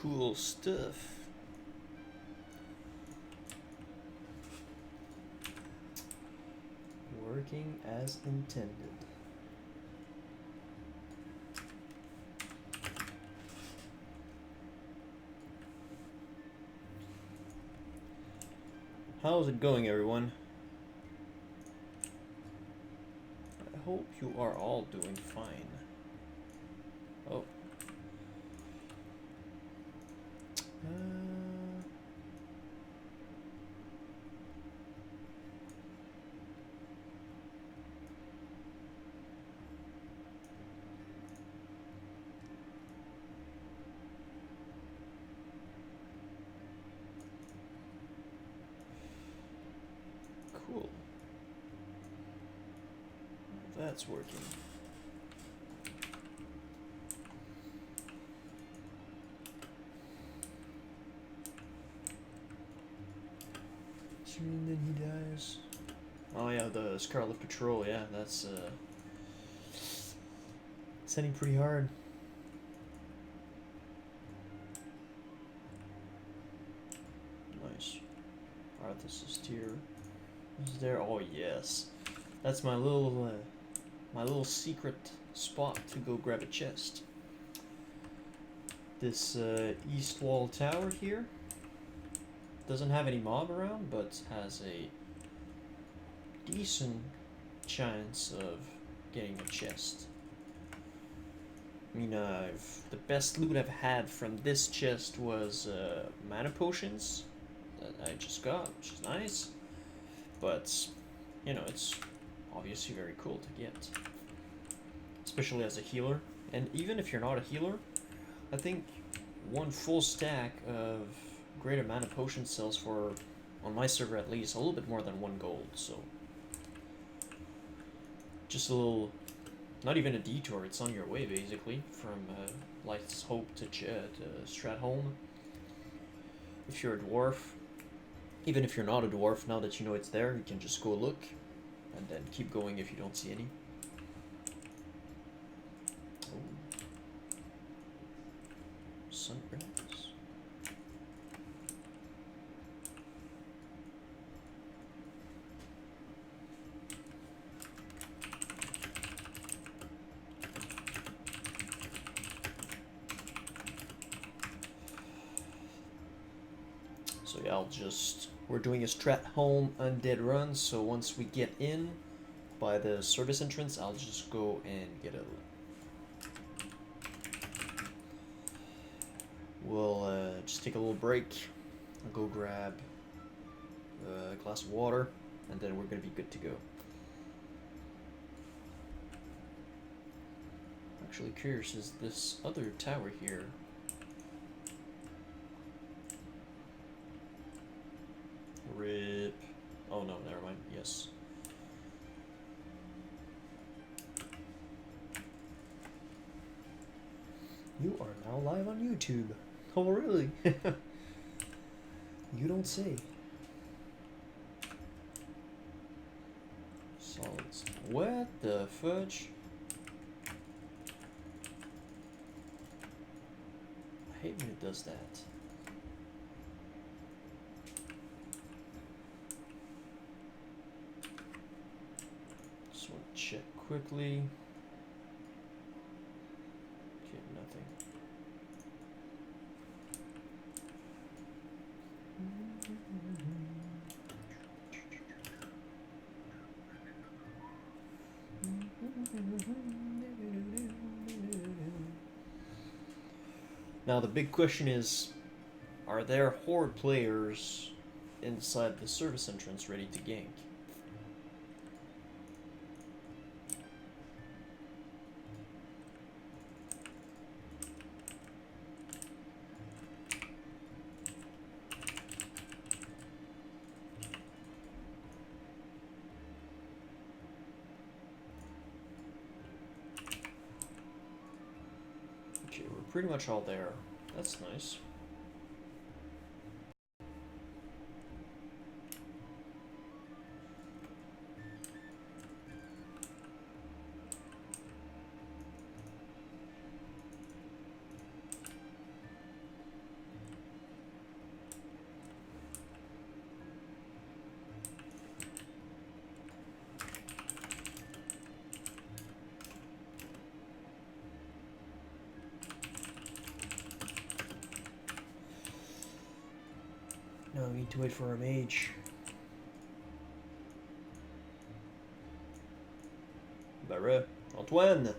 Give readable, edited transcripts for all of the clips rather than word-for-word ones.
Cool stuff. Working as intended. How's it going, everyone? I hope you are all doing fine. Oh. Cool. That's working. And then he dies. Oh yeah, the Scarlet Patrol, yeah, that's it's hitting pretty hard. Nice. Arthas is here. Is there? Oh yes. That's my little secret spot to go grab a chest. This east wall tower here doesn't have any mob around, but has a decent chance of getting a chest. I mean, the best loot I've had from this chest was mana potions that I just got, which is nice. But, you know, it's obviously very cool to get. Especially as a healer. And even if you're not a healer, I think one full stack of greater mana potion sells for, on my server at least, a little bit more than 1 gold, so just a little, not even a detour, it's on your way basically, from Light's Hope to Stratholme. If you're a dwarf, even if you're not a dwarf, now that you know it's there, you can just go look, and then keep going if you don't see any. Oh. Sunrise. So yeah, we're doing a Stratholme undead run, so once we get in by the service entrance, I'll just go and get a... We'll just take a little break. I'll go grab a glass of water, and then we're gonna be good to go. Actually curious, is this other tower here? Rip. Oh no, never mind. Yes. You are now live on YouTube. Oh, really? You don't say. Solids. What the fudge? I hate when it does that. Just want to check quickly. Okay, nothing. Now the big question is, are there horde players inside the service entrance ready to gank? Okay, we're pretty much all there. That's nice. Now we need to wait for a mage. Barre, Antoine.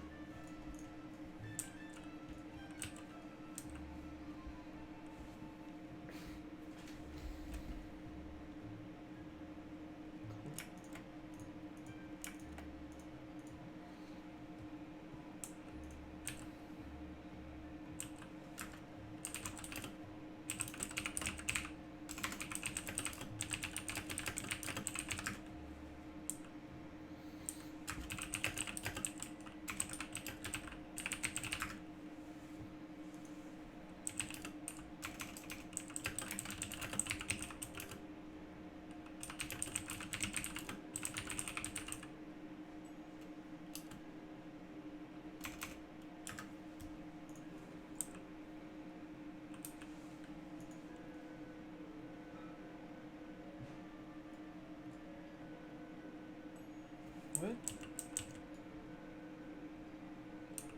What?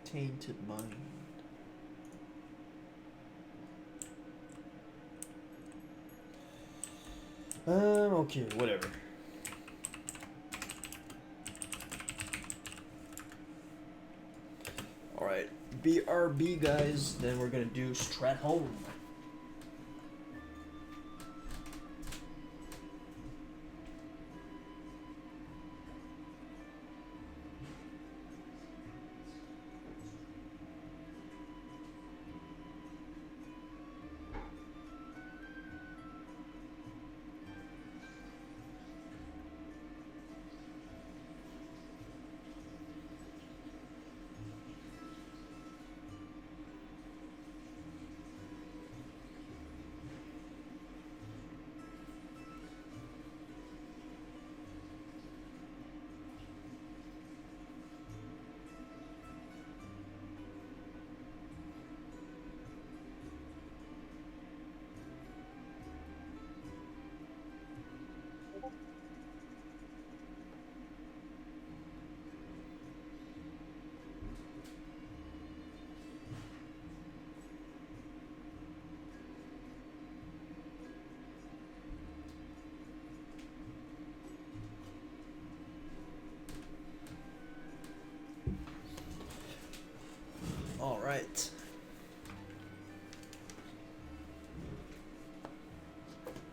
Tainted mind. Okay, whatever. Alright, BRB guys, then we're gonna do Strat Home. Alright.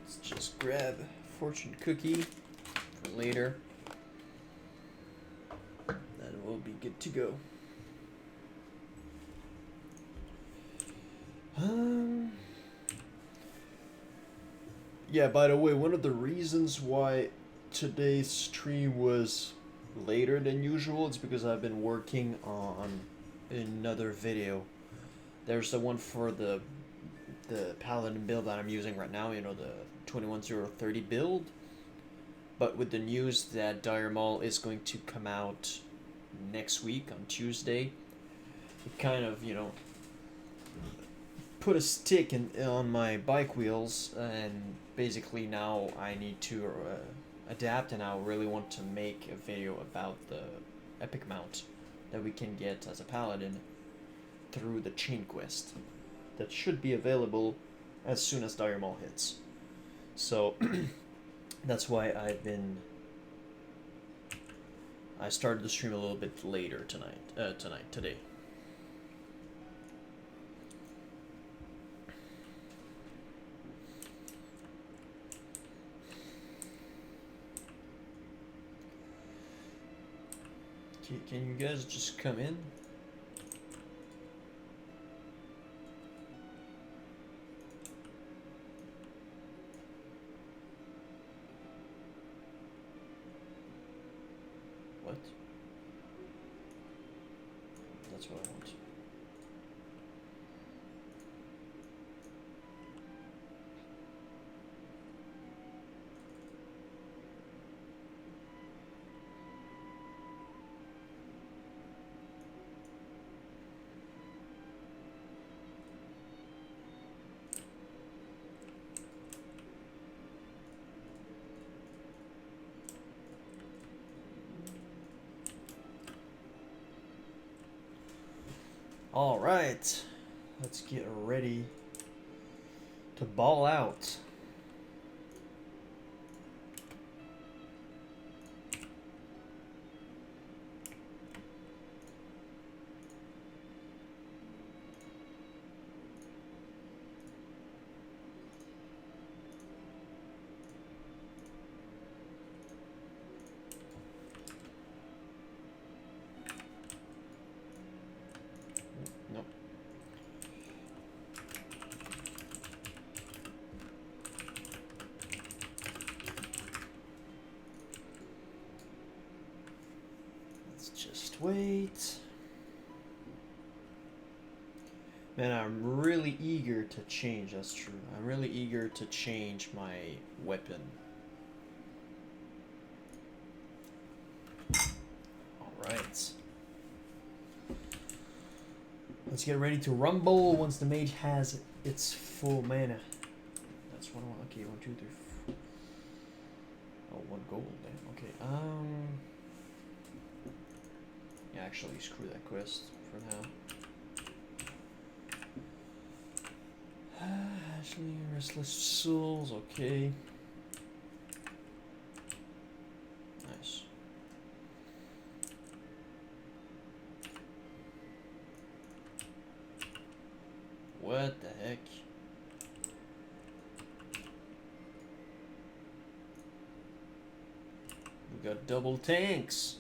Let's just grab fortune cookie for later. Then we'll be good to go. Yeah, by the way, one of the reasons why today's stream was later than usual is because I've been working on another video. There's the one for the Paladin build that I'm using right now, you know, the 21030 build. But with the news that Dire Maul is going to come out next week on Tuesday, it kind of, you know, put a stick on my bike wheels, and basically now I need to adapt, and I really want to make a video about the epic mount that we can get as a paladin through the chain quest that should be available as soon as Dire Maul hits. So that's why I started the stream a little bit later today. Can you guys just come in? What? That's what I want. All right, let's get ready to ball out. Man, I'm really eager to change, that's true. I'm really eager to change my weapon. Alright. Let's get ready to rumble once the mage has its full mana. That's one. Okay, 1, 2, 3, 4. Oh, 1 gold then. Okay. Yeah, actually, screw that quest for now. Ashley, Restless Souls. Okay. Nice. What the heck? We got double tanks.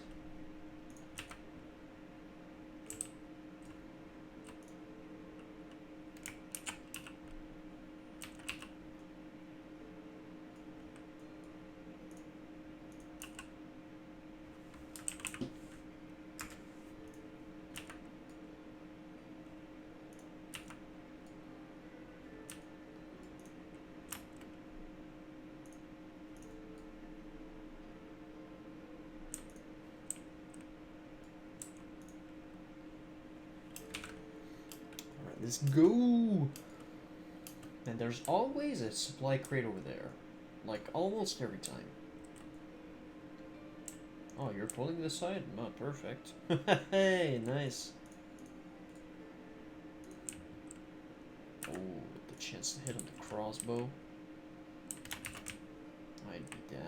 Let's go! And there's always a supply crate over there. Like, almost every time. Oh, you're pulling this side? Oh, perfect. Hey, nice. Oh, the chance to hit on the crossbow. I'd be down.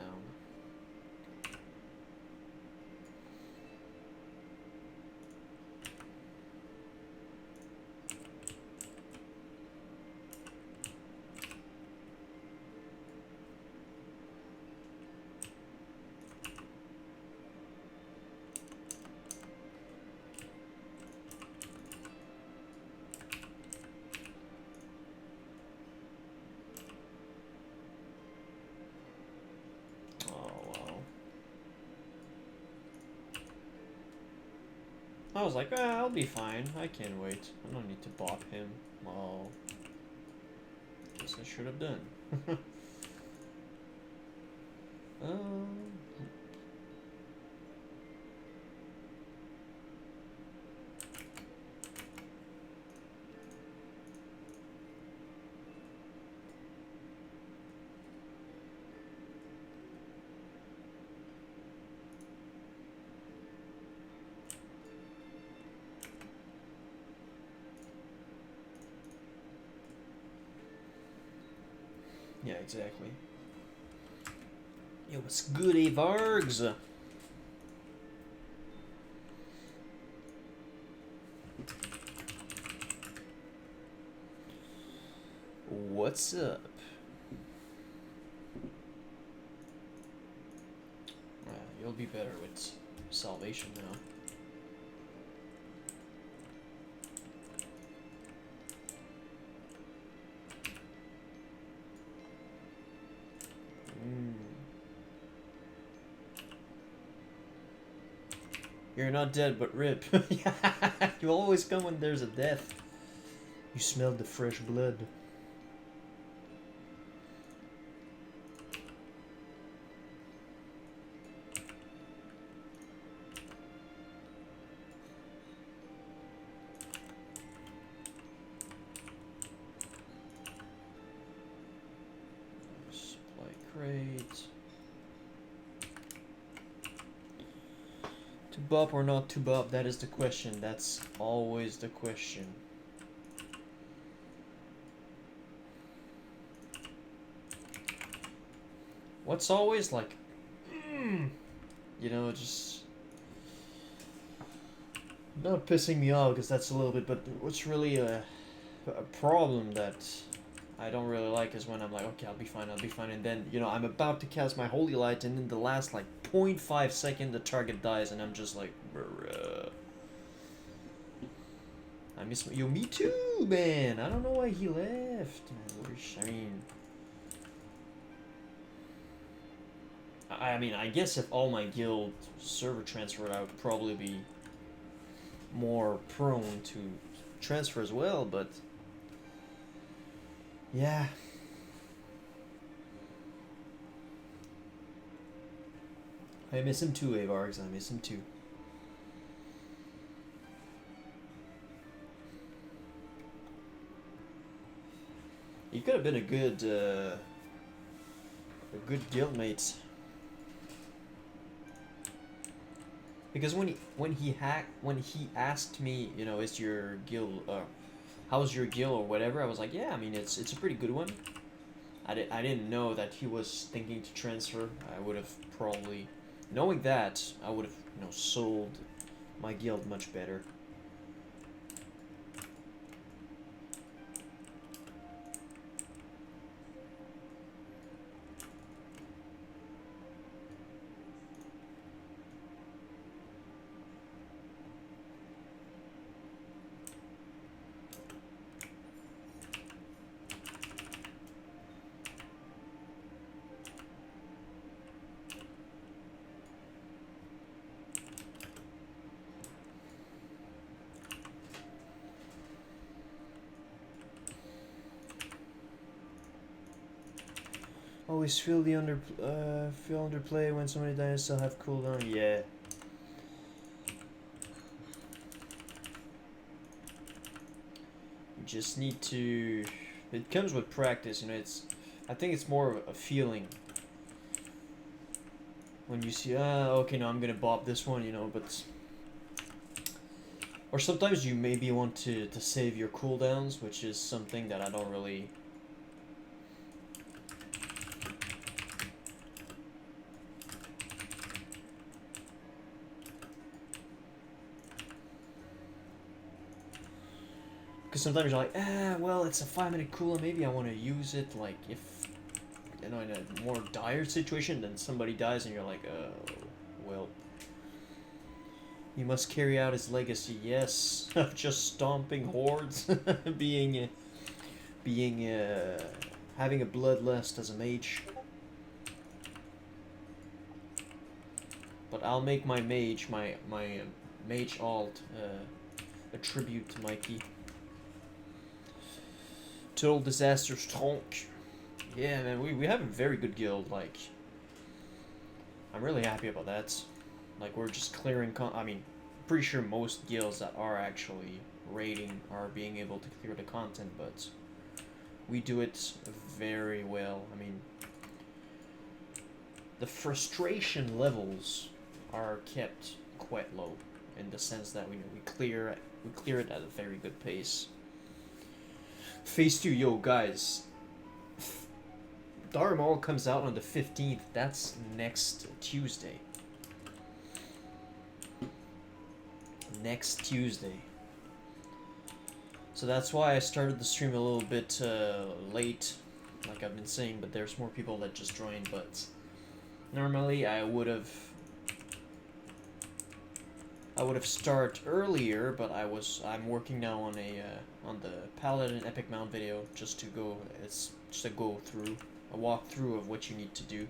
I was like, ah, I'll be fine. I can't wait. I don't need to bop him. Well, guess I should have done. um, yeah, exactly. Yo, what's good, Vargs? What's up? You'll be better with salvation now. You're not dead, but rip. You always come when there's a death. You smelled the fresh blood. Supply crate. To bop or not to bop, that is the question. That's always the question. What's always like, you know, just not pissing me off because that's a little bit, but what's really a problem that I don't really like is when I'm like, okay, I'll be fine, and then, you know, I'm about to cast my Holy Light, and in the last, like, 0.5 second, the target dies, and I'm just like, bruh. I miss yo, me too, man. I don't know why he left. I mean, I guess if all my guild server transferred, I would probably be more prone to transfer as well, but yeah. I miss him too, Avargs. I miss him too. He could have been a good guildmate. Because when he asked me, you know, is your guild how's your guild or whatever, I was like, yeah, I mean it's a pretty good one. I didn't know that he was thinking to transfer. I would have probably, knowing that, I would have, you know, sold my guild much better. Always feel underplay when somebody dies. Still have cooldown. Yeah. You just need to. It comes with practice, you know. I think it's more of a feeling. When you see, okay, no, I'm gonna bop this one, you know, but. Or sometimes you maybe want to save your cooldowns, which is something that I don't really. Because sometimes you're like, well, it's a 5-minute cooldown. Maybe I want to use it, like, if, you know, in a more dire situation, then somebody dies and you're like, oh, well. He must carry out his legacy, yes, of just stomping hordes, having a bloodlust as a mage. But I'll make my mage, my mage alt, a tribute to Mikey. Total Disaster Stronk. Yeah, man, we have a very good guild, like, I'm really happy about that. Like, we're just clearing, I mean, pretty sure most guilds that are actually raiding are being able to clear the content, but we do it very well. I mean, the frustration levels are kept quite low, in the sense that we clear it at a very good pace. Phase 2, yo, guys. Darmal comes out on the 15th. That's next Tuesday. Next Tuesday. So that's why I started the stream a little bit late, like I've been saying, but there's more people that just joined, but normally I would have started earlier, but I'm working now on the Paladin Epic Mount video, it's just a walkthrough of what you need to do.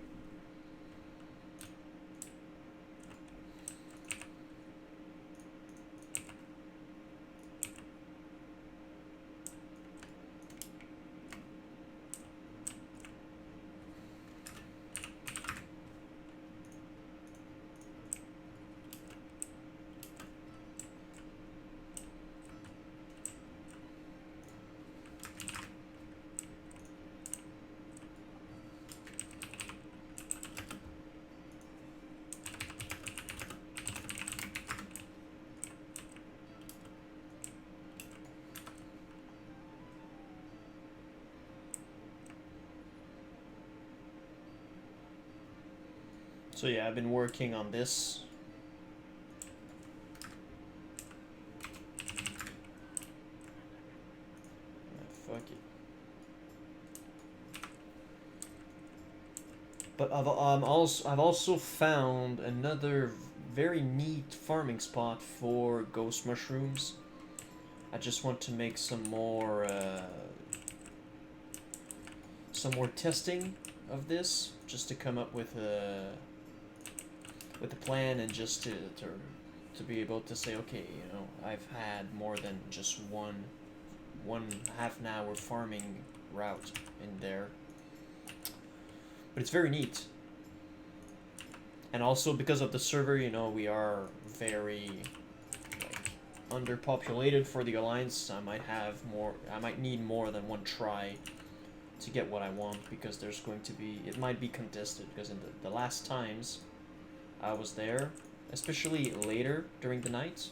So yeah, I've been working on this. Fuck it. But I've also found another very neat farming spot for ghost mushrooms. I just want to make some more testing of this, just to come up with a plan, and just to be able to say, okay, you know, I've had more than just one half an hour farming route in there. But it's very neat. And also because of the server, you know, we are very like underpopulated for the alliance. I might need more than one try to get what I want, because there's going to be, it might be contested, because in the last times I was there, especially later during the night,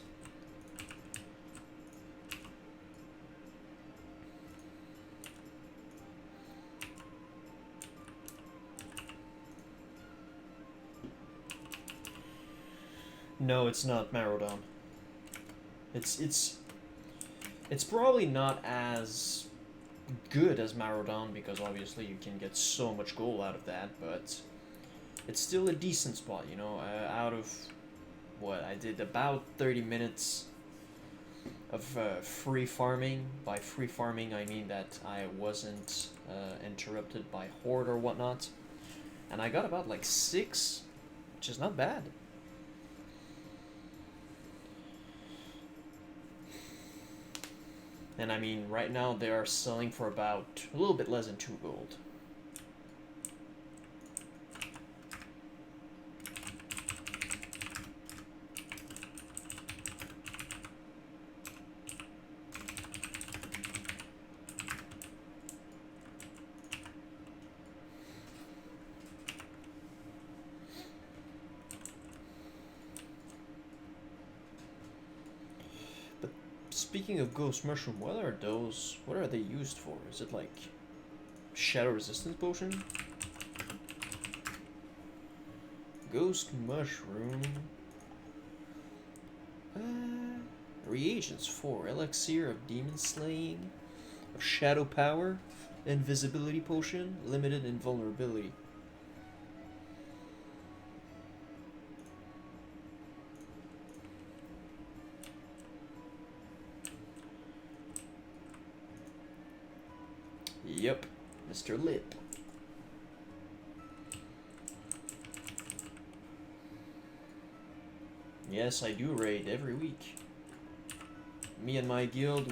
no, it's not Marodon. It's probably not as good as Marodon, because obviously you can get so much gold out of that, but it's still a decent spot, you know. Out of what I did, about 30 minutes of free farming. By free farming, I mean that I wasn't interrupted by horde or whatnot, and I got about like 6, which is not bad. And I mean, right now they are selling for about a little bit less than 2 gold. Speaking of ghost mushroom, what are those? What are they used for? Is it like shadow resistance potion? Ghost mushroom. Reagents for elixir of demon slaying, of shadow power, invisibility potion, limited invulnerability. Yep, Mr. Lip. Yes, I do raid every week. Me and my guild,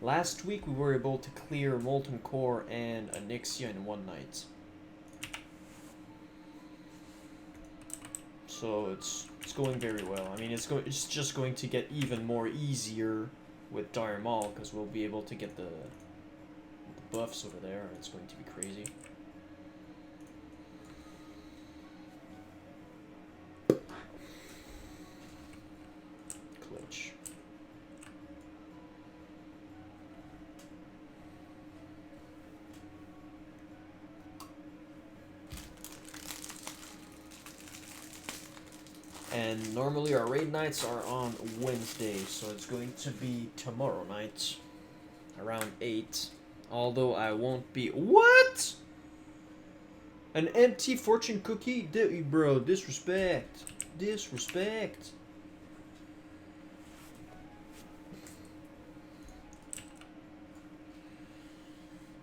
last week we were able to clear Molten Core and Onyxia in one night. So it's going very well. I mean, it's just going to get even more easier with Dire Maul, because we'll be able to get the buffs over there. It's going to be crazy. Clutch. And normally our raid nights are on Wednesday, so it's going to be tomorrow night around 8. Although I won't be. What? An empty fortune cookie? Bro, disrespect. Disrespect.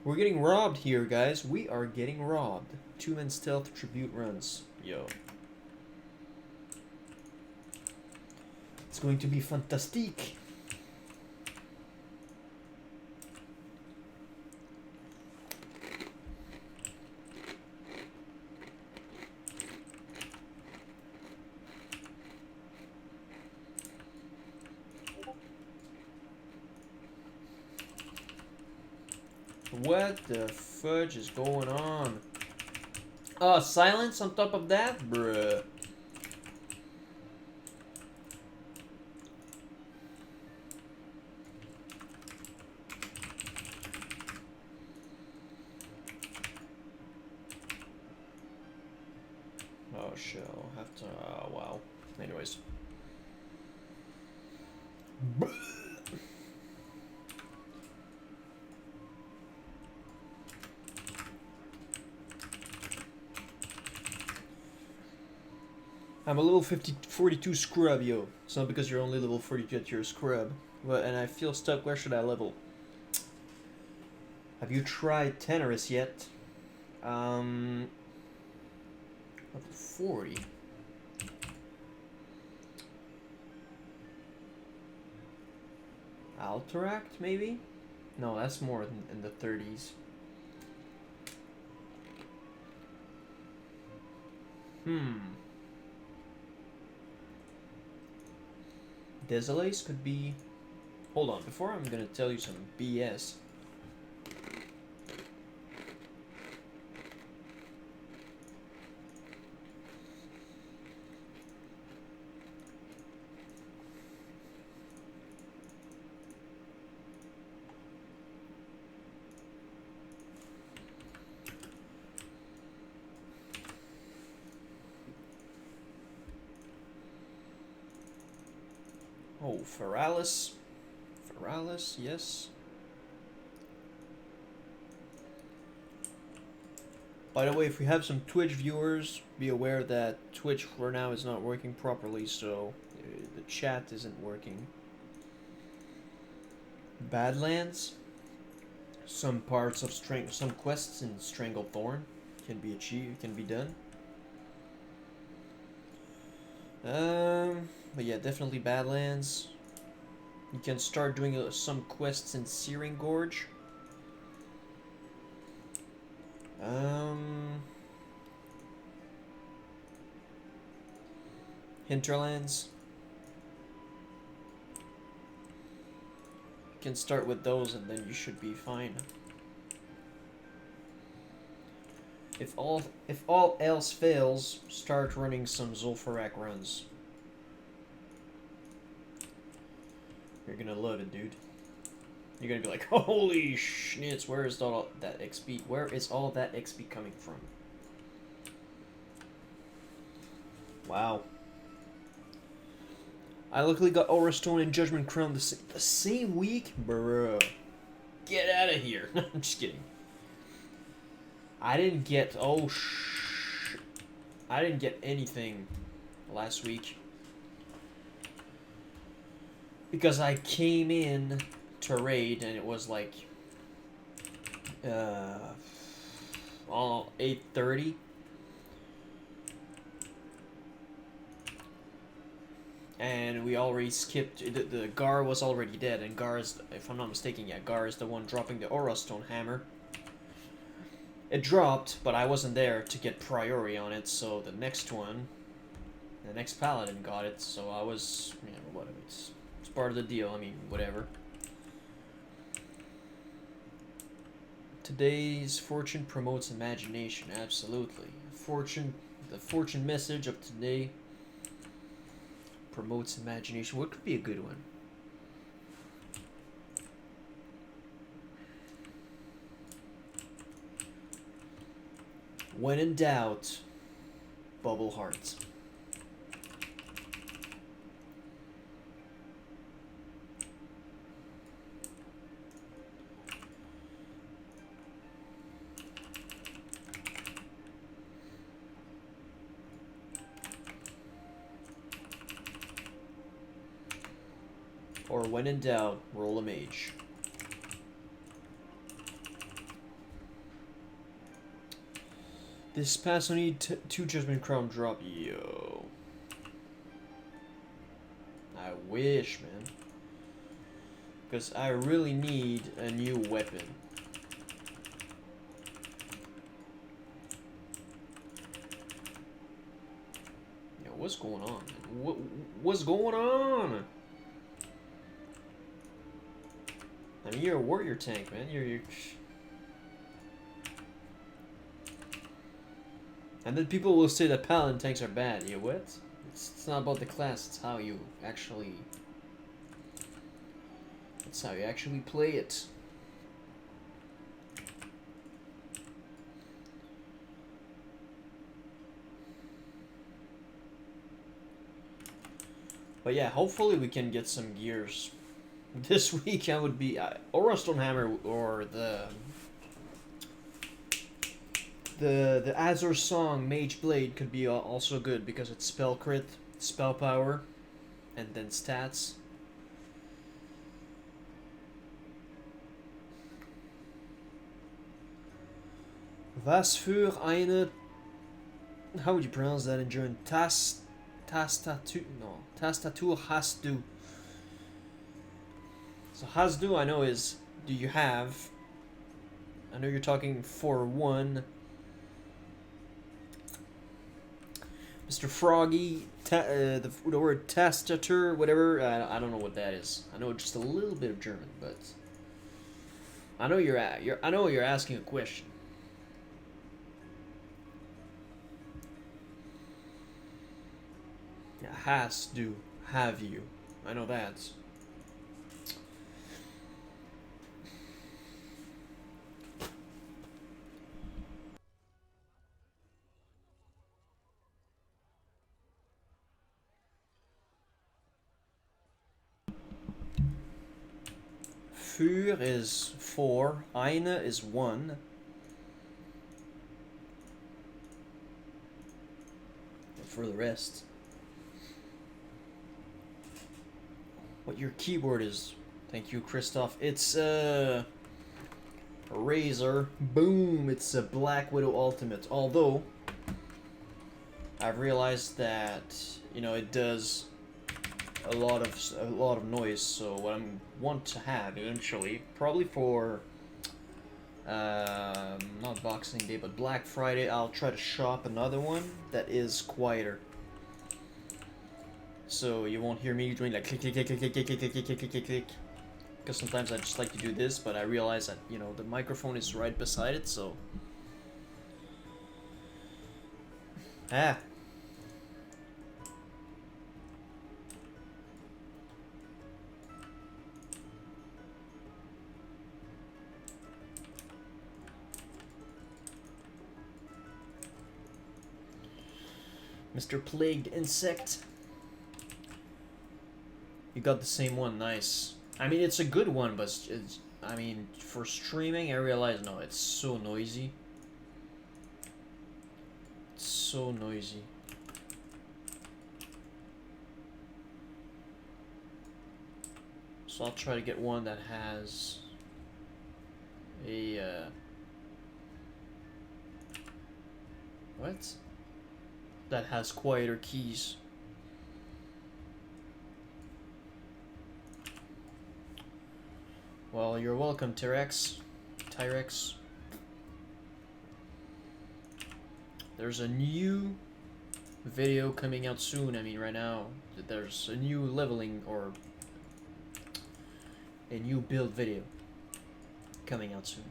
We're getting robbed here, guys. We are getting robbed. 2-man stealth tribute runs. Yo. It's going to be fantastic. What the fudge is going on? Oh, silence on top of that? Bruh. Oh, shit. I'll have to... wow. Anyways. I'm a level 42 scrub, yo. It's not because you're only level 42 that you're a scrub. But, and I feel stuck. Where should I level? Have you tried Tenorus yet? Level 40. Alteract, maybe? No, that's more in the 30s. Desolace could be... Hold on, before I'm gonna tell you some BS. Oh, Feralis. Feralis, yes. By the way, if we have some Twitch viewers, be aware that Twitch for now is not working properly, so the chat isn't working. Badlands. Some parts of some quests in Strangled Thorn can be achieved, can be done. But yeah, definitely Badlands. You can start doing some quests in Searing Gorge. Hinterlands. You can start with those and then you should be fine. If all else fails, start running some Zul'Farrak runs. You're gonna love it, dude. You're gonna be like, holy schnitz, where is all that XP? Where is all that XP coming from? Wow. I luckily got Aura Stone and Judgment Crown the same week? Bruh. Get out of here. I'm just kidding. I didn't get... Oh, I didn't get anything last week. Because I came in to raid and it was like... 8:30. And we already skipped... The Gar was already dead, and Gar is, if I'm not mistaken, yeah, Gar is the one dropping the Aura Stone hammer. It dropped, but I wasn't there to get priority on it, so the next one, the next Paladin got it, so I was, you know, whatever, it's part of the deal, I mean, whatever. Today's fortune promotes imagination, absolutely. The fortune message of today promotes imagination. What could be a good one? When in doubt, bubble hearts. Or when in doubt, roll a mage. This pass will need 2 Judgment Crown drop. Yo. I wish, man. Because I really need a new weapon. Yo, what's going on, man? What's going on? I mean, you're a warrior tank, man. You're... And then people will say that Paladin tanks are bad. You what? It's not about the class, it's how you actually... It's how you actually play it. But yeah, hopefully we can get some gears. This week I would be Aura Stone Hammer or the Azure Song Mage Blade could be also good because it's spell crit, spell power, and then stats. Was für eine... How would you pronounce that in German? Tastatur... No. Tastatur hast du. So Hasdu, I know is, do you have? I know you're talking for one. Mr. Froggy, the word tastatur, whatever. I don't know what that is. I know just a little bit of German, but I know I know you're asking a question. Yeah, has do have you? I know that. Für is for. Eine is one. For the rest. What your keyboard is. Thank you, Christoph. It's a Razer. Boom! It's a Black Widow Ultimate. Although I've realized that it does a lot of noise. So what I want to have eventually, probably for not Boxing Day, but Black Friday, I'll try to shop another one that is quieter. So you won't hear me doing like click click click click click click click click click click click click. Because sometimes I just like to do this, but I realize that the microphone is right beside it, so Mr. Plagued Insect. You got the same one, nice. I mean, it's a good one, but I mean, for streaming, I realize, no, it's so noisy. It's so noisy. So I'll try to get one that has a, what? That has quieter keys. Well, you're welcome, T-Rex. Tyrex. There's a new video coming out soon. I mean, right now, there's a new leveling or a new build video coming out soon.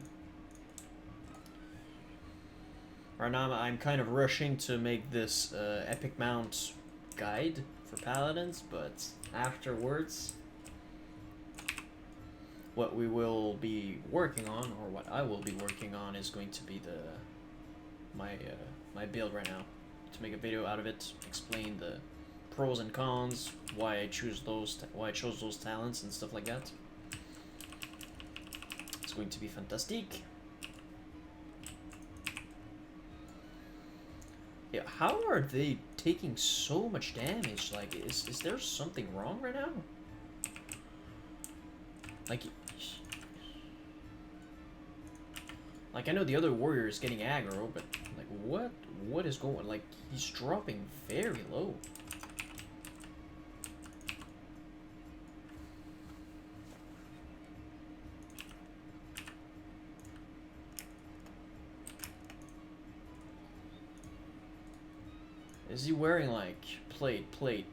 Right now, I'm kind of rushing to make this epic mount guide for Paladins, but afterwards, what we will be working on, or what I will be working on, is going to be my build right now. To make a video out of it, explain the pros and cons, why I chose those talents and stuff like that. It's going to be fantastic. Yeah, how are they taking so much damage? Like, is there something wrong right now? Like I know the other warrior is getting aggro, but like what is going? Like, he's dropping very low. Is he wearing like plate, mail,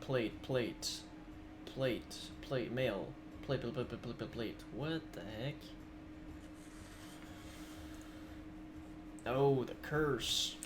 plate? What the heck? Oh, the curse.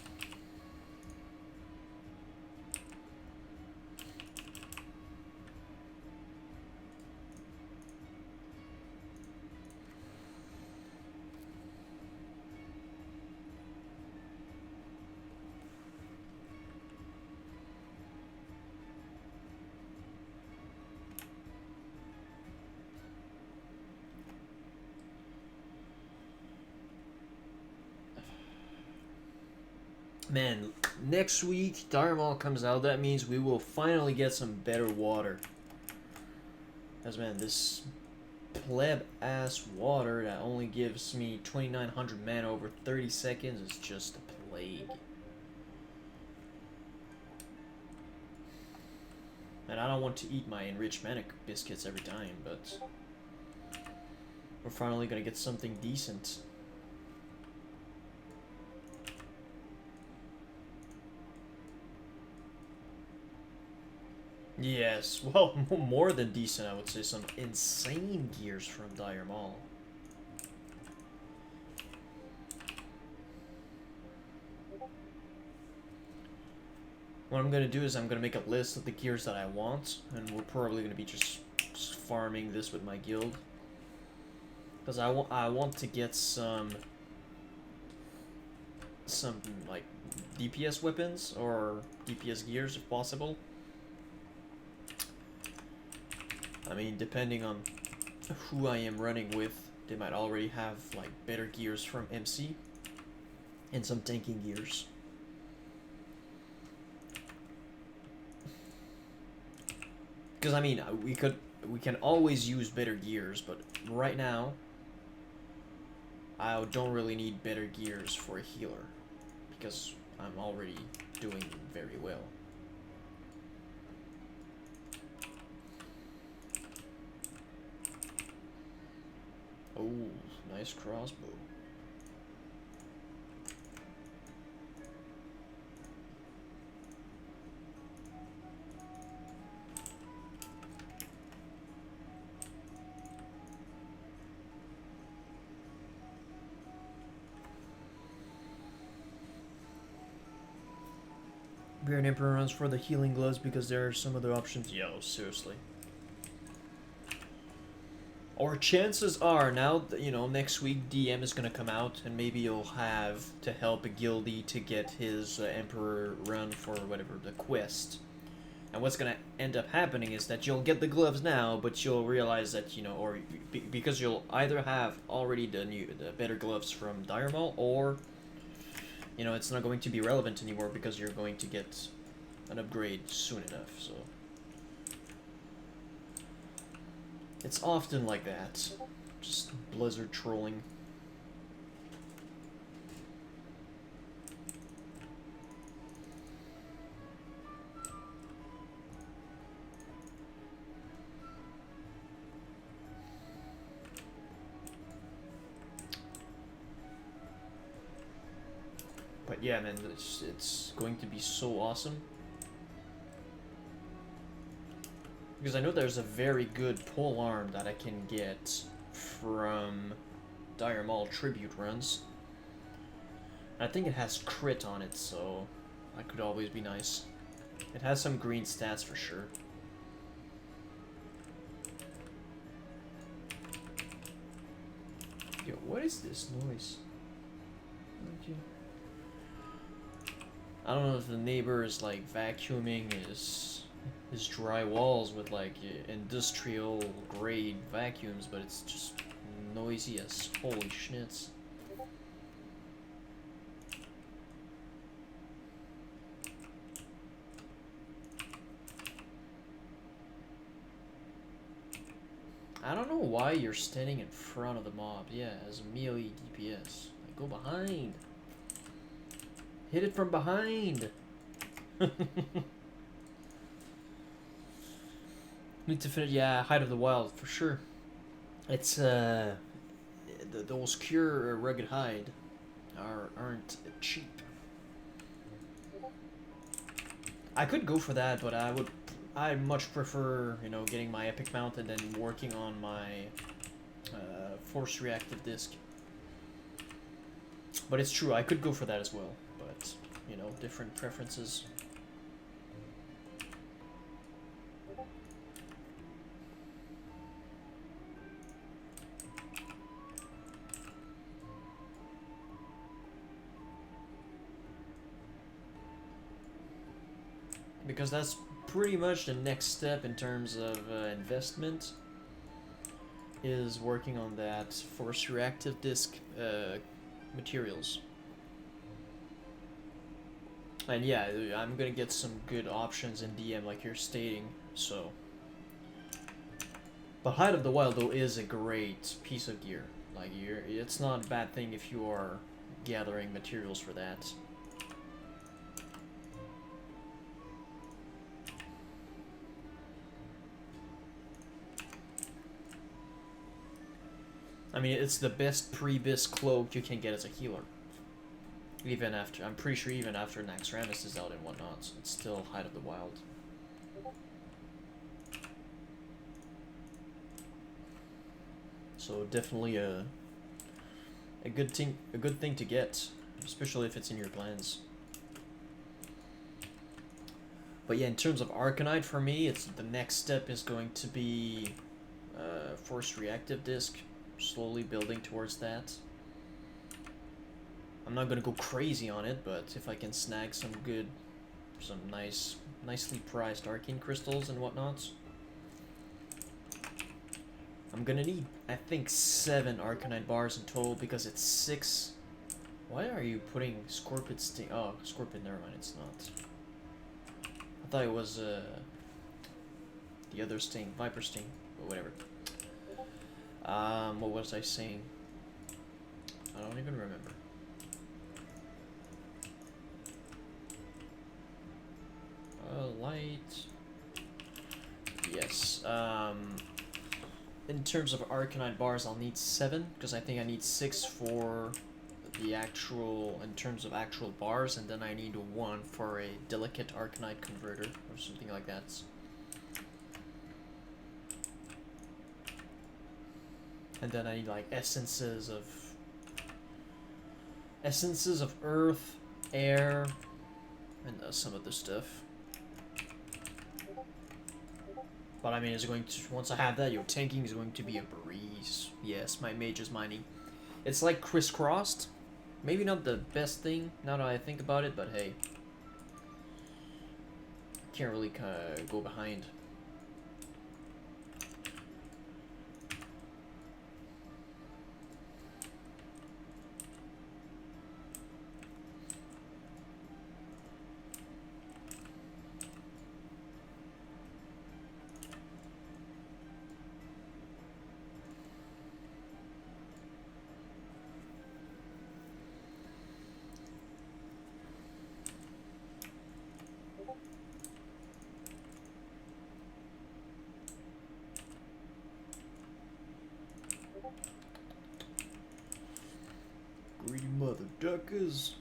Man, next week Dharma comes out. That means we will finally get some better water. Because man, this pleb ass water that only gives me 2,900 mana over 30 seconds is just a plague. And I don't want to eat my enriched mana biscuits every time, but We're finally gonna get something decent. Yes, well, more than decent, I would say. Some insane gears from Dire Maul. What I'm gonna do is I'm gonna make a list of the gears that I want, and we're probably gonna be just farming this with my guild. Because I want to get some like DPS weapons or DPS gears if possible. I mean, depending on who I am running with, they might already have like better gears from MC and some tanking gears. Because I mean, we can always use better gears, but right now I don't really need better gears for a healer because I'm already doing very well. Oh, nice crossbow. Beard Emperor runs for the healing gloves because there are some other options. Yo, seriously. Or chances are, now, you know, next week DM is gonna come out, and maybe you'll have to help a guildie to get his Emperor run for whatever, the quest. And what's gonna end up happening is that you'll get the gloves now, but you'll realize that, you know, or because you'll either have already the better gloves from Dire Maul, or, you know, it's not going to be relevant anymore because you're going to get an upgrade soon enough, so. It's often like that. Just Blizzard trolling. But yeah, man, it's going to be so awesome. Because I know there's a very good pole arm that I can get from Dire Maul tribute runs. I think it has crit on it, so that could always be nice. It has some green stats for sure. Yo, what is this noise? Okay. I don't know if the neighbor is like vacuuming his dry walls with like industrial grade vacuums, but it's just noisy as holy schnitz. I don't know why you're standing in front of the mob. Yeah, as a melee DPS. Like, go behind. Hit it from behind. Need to finish. Yeah, Height of the Wild for sure. It's those Cure Rugged Hide aren't cheap. I could go for that, but I much prefer, you know, getting my epic mount and then working on my force reactive disc. But it's true, I could go for that as well, but you know, different preferences. Because that's pretty much the next step in terms of investment, is working on that force reactive disc materials. And yeah, I'm gonna get some good options in DM like you're stating, so. But Height of the Wild though is a great piece of gear. Like, it's not a bad thing if you are gathering materials for that. I mean, it's the best pre-BiS cloak you can get as a healer. Even after, I'm pretty sure even after Naxxramas is out and whatnot, so it's still Height of the Wild. So definitely a good thing to get, especially if it's in your plans. But yeah, in terms of Arcanite for me, it's the next step is going to be Force Reactive Disc, slowly building towards that. I'm not gonna go crazy on it, but if I can snag some nicely priced Arcane Crystals and whatnot, I'm gonna need, I think, 7 Arcanite bars in total because it's 6. Why are you putting Scorpid Sting? Oh, Scorpid, never mind, it's not. I thought it was the other Sting, Viper Sting, but whatever. What was I saying? I don't even remember. Light. Yes. In terms of Arcanite bars, I'll need 7 because I think I need 6 for the actual, in terms of actual bars, and then I need 1 for a delicate Arcanite converter or something like that. And then I need like essences of earth, air, and some other stuff. But I mean, it's going to, once I have that, your tanking is going to be a breeze. Yes, my mage is mining. It's like crisscrossed. Maybe not the best thing, now that I think about it, but hey. Can't really go behind. Greedy mother duckers.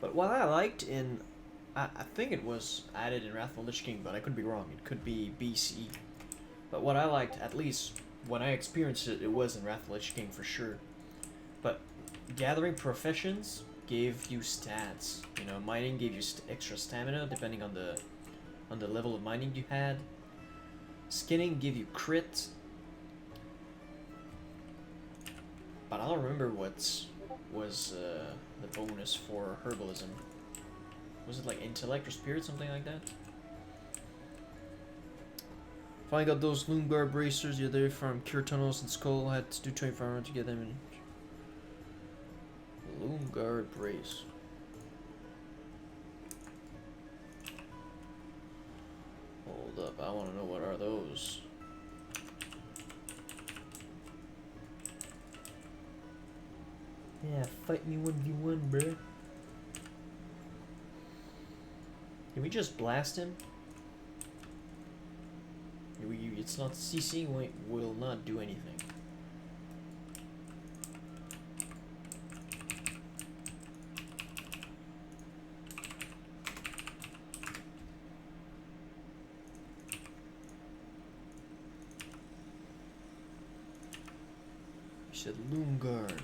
But what I liked in, I think it was added in Wrath of the Lich King, but I could be wrong. It could be BC. But what I liked, at least when I experienced it, it was in Wrath of the Lich King for sure. But gathering professions gave you stats. You know, mining gave you extra stamina depending on the level of mining you had. Skinning gave you crit. But I don't remember what was the bonus for herbalism. Was it like intellect or spirit, something like that? Finally got those Loomguard bracers the other day from Cure Tunnels and Skull. I had to do 25 rounds to get them in. Loomguard brace. Hold up, I want to know what are those. Yeah, fight me 1v1, bruh. Can we just blast him? It's not CCing, will not do anything. You said Loomguard.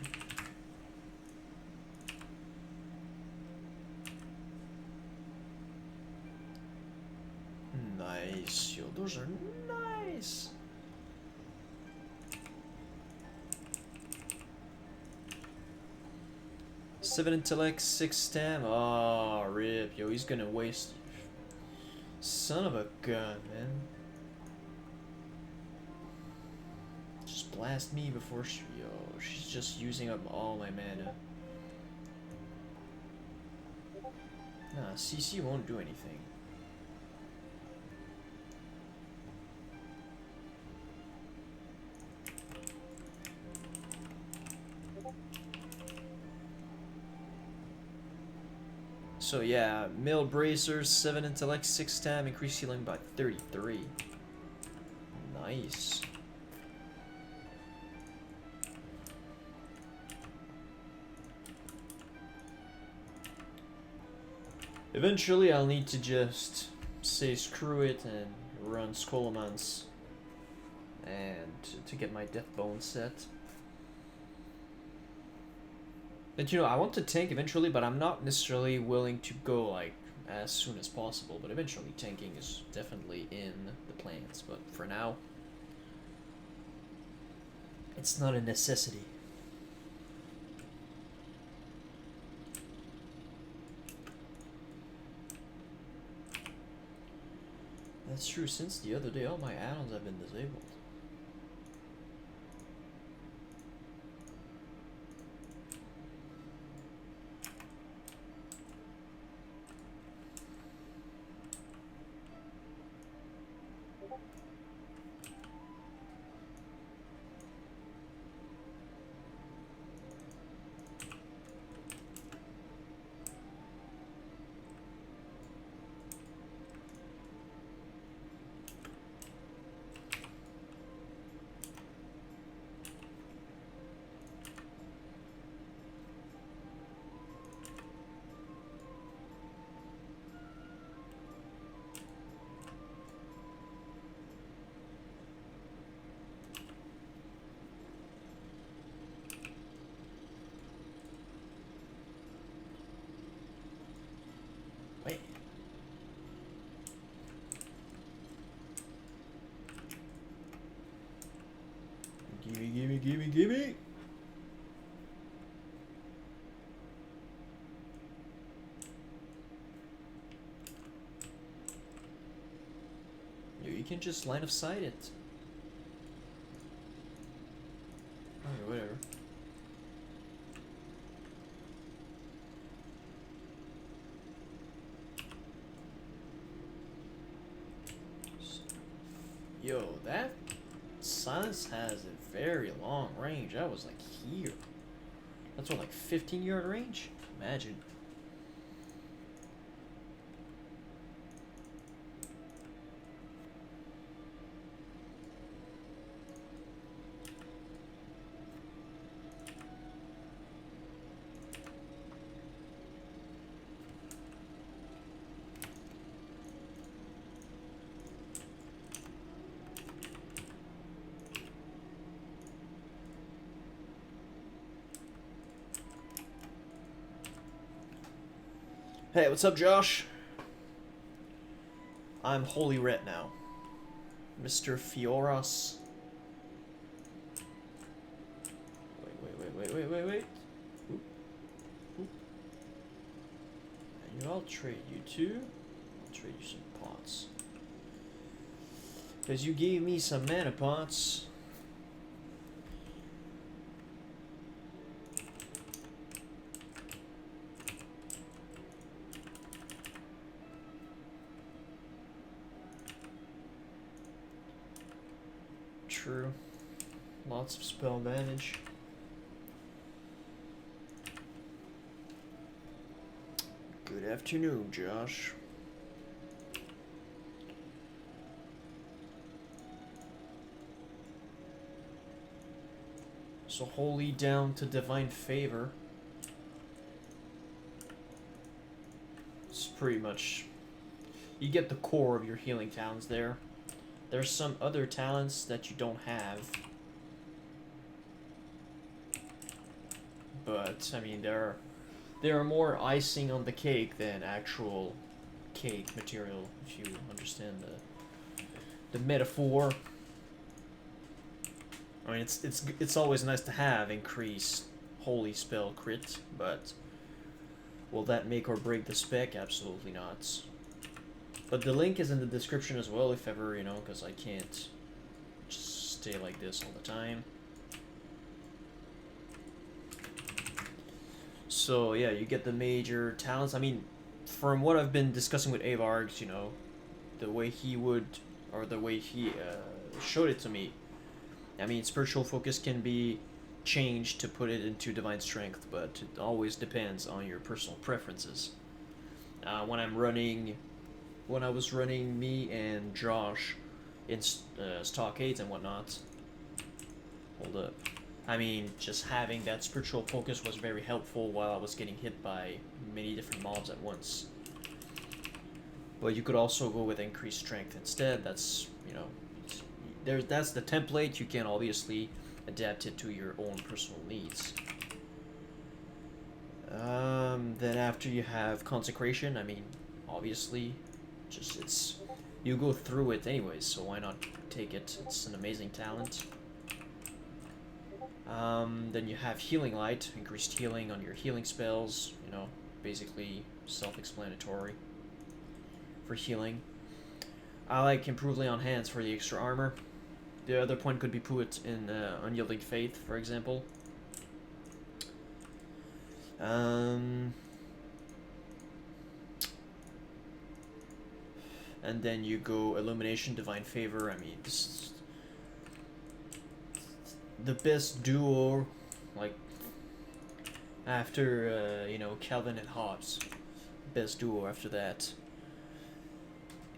Nice, yo, those are nice. Seven intellect, 6 stam. Oh, rip, yo, he's gonna waste. Son of a gun, man. Just blast me before she. Yo, she's just using up all my mana. Nah, CC won't do anything. So yeah, male bracers, 7 intellect, 6 stam, increase healing by 33. Nice. Eventually I'll need to just say screw it and run Scholomance and to get my Deathbone set. And you know, I want to tank eventually, but I'm not necessarily willing to go like as soon as possible. But eventually tanking is definitely in the plans. But for now, it's not a necessity. That's true, since the other day all my add-ons have been disabled. Wait. Gimme. You can just line of sight it. Okay, whatever. Yo, that silence has a very long range. That was like here. That's what, like 15-yard range? Imagine. Hey, what's up, Josh? I'm Holy Ret now. Mr. Fioras. Wait. Oop. And I'll trade you too. I'll trade you some pots. Because you gave me some mana pots. True. Lots of spell advantage. Good afternoon, Josh. So Holy down to Divine Favor. It's pretty much... You get the core of your healing talents there. There's some other talents that you don't have. But, I mean, there are more icing on the cake than actual cake material, if you understand the metaphor. I mean, it's always nice to have increased holy spell crit, but will that make or break the spec? Absolutely not. But the link is in the description as well, if ever, you know, because I can't just stay like this all the time. So, yeah, you get the major talents. I mean, from what I've been discussing with Avargs, you know, the way he would, or the way he showed it to me, I mean, spiritual focus can be changed to put it into divine strength, but it always depends on your personal preferences. when I'm running, when I was running me and Josh in stockades and whatnot. Hold up. I mean, just having that spiritual focus was very helpful while I was getting hit by many different mobs at once. But you could also go with increased strength instead. That's, you know, that's the template. You can obviously adapt it to your own personal needs. Then after you have consecration, I mean, obviously, just it's you go through it anyways, so why not take it? It's an amazing talent. Then you have healing light, increased healing on your healing spells. You know, basically self-explanatory for healing. I like improved lay on hands for the extra armor. The other point could be put in unyielding faith, for example. And then you go illumination, divine favor. I mean, this is the best duo, like after you know, Calvin and Hobbes. Best duo after that.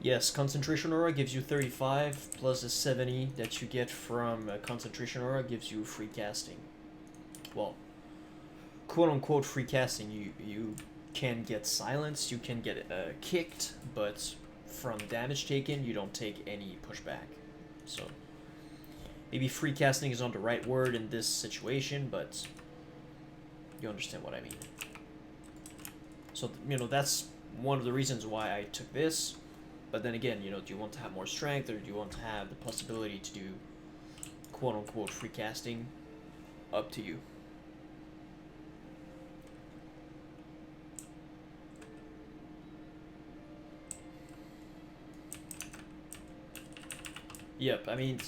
Yes, concentration aura gives you 35 plus the 70 that you get from concentration aura gives you free casting. Well, quote unquote free casting. You can get silenced, you can get kicked, but from damage taken, you don't take any pushback. So maybe free casting is not the right word in this situation, but you understand what I mean. So, you know, that's one of the reasons why I took this. But then again, you know, do you want to have more strength, or do you want to have the possibility to do quote unquote free casting? Up to you. Yep, I mean,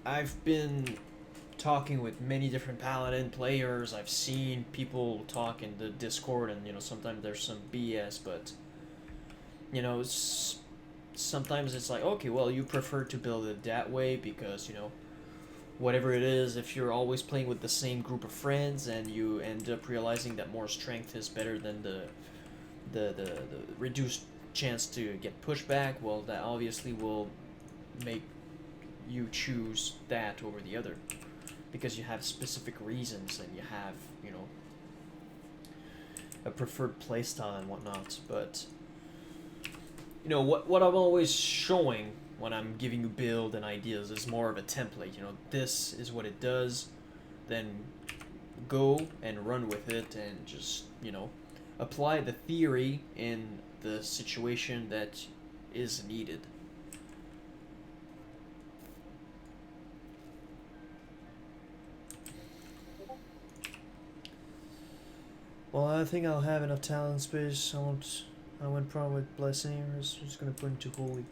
I've been talking with many different Paladin players. I've seen people talk in the Discord, and, you know, sometimes there's some BS, but, you know, sometimes it's like, okay, well, you prefer to build it that way because, you know, whatever it is, if you're always playing with the same group of friends and you end up realizing that more strength is better than the reduced chance to get pushback, well, that obviously will make you choose that over the other because you have specific reasons and you have, you know, a preferred playstyle and whatnot. But, you know, what I'm always showing when I'm giving you build and ideas is more of a template. You know, this is what it does, then go and run with it and just, you know, apply the theory in the situation that is needed. Well, I think I'll have enough talent space. I went probably with blessing. I'm just gonna put into holy.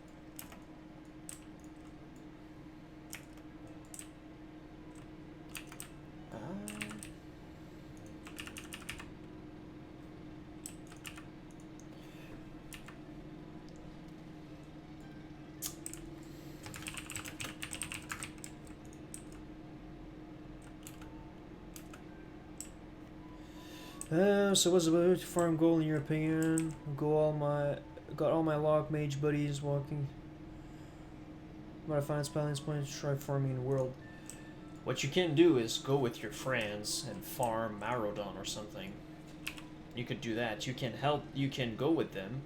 So what's the farm goal in your opinion? Got all my lock mage buddies walking. But I find Paladin's point to try farming in the world. What you can do is go with your friends and farm Marodon or something. You could do that. You can go with them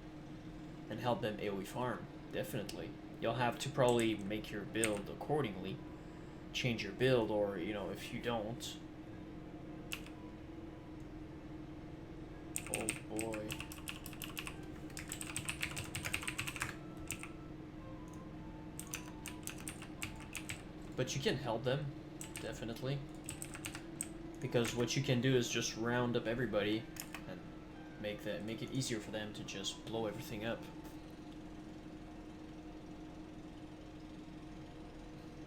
and help them AoE farm. Definitely. You'll have to probably make your build accordingly. Change your build, or, you know, if you don't. Oh boy. But you can help them, definitely. Because what you can do is just round up everybody and make it easier for them to just blow everything up.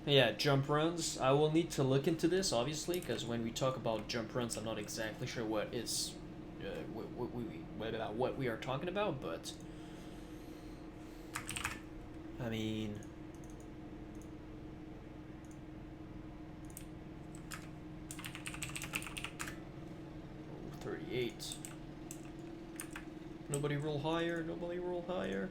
Yeah, jump runs. I will need to look into this, obviously, because when we talk about jump runs, I'm not exactly sure what is what we are talking about, but I mean, 38. Nobody roll higher. Nobody roll higher.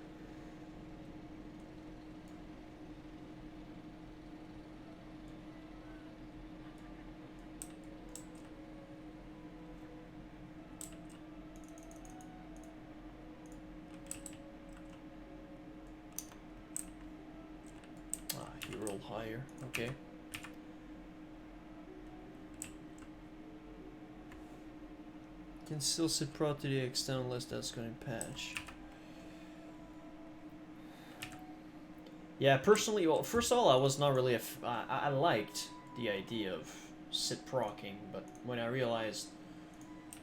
Ah, he rolled higher. Okay. Can still sit pro to the extent unless that's going to patch. Yeah, personally, well, first of all, I was not really I liked the idea of sit procking, but when I realized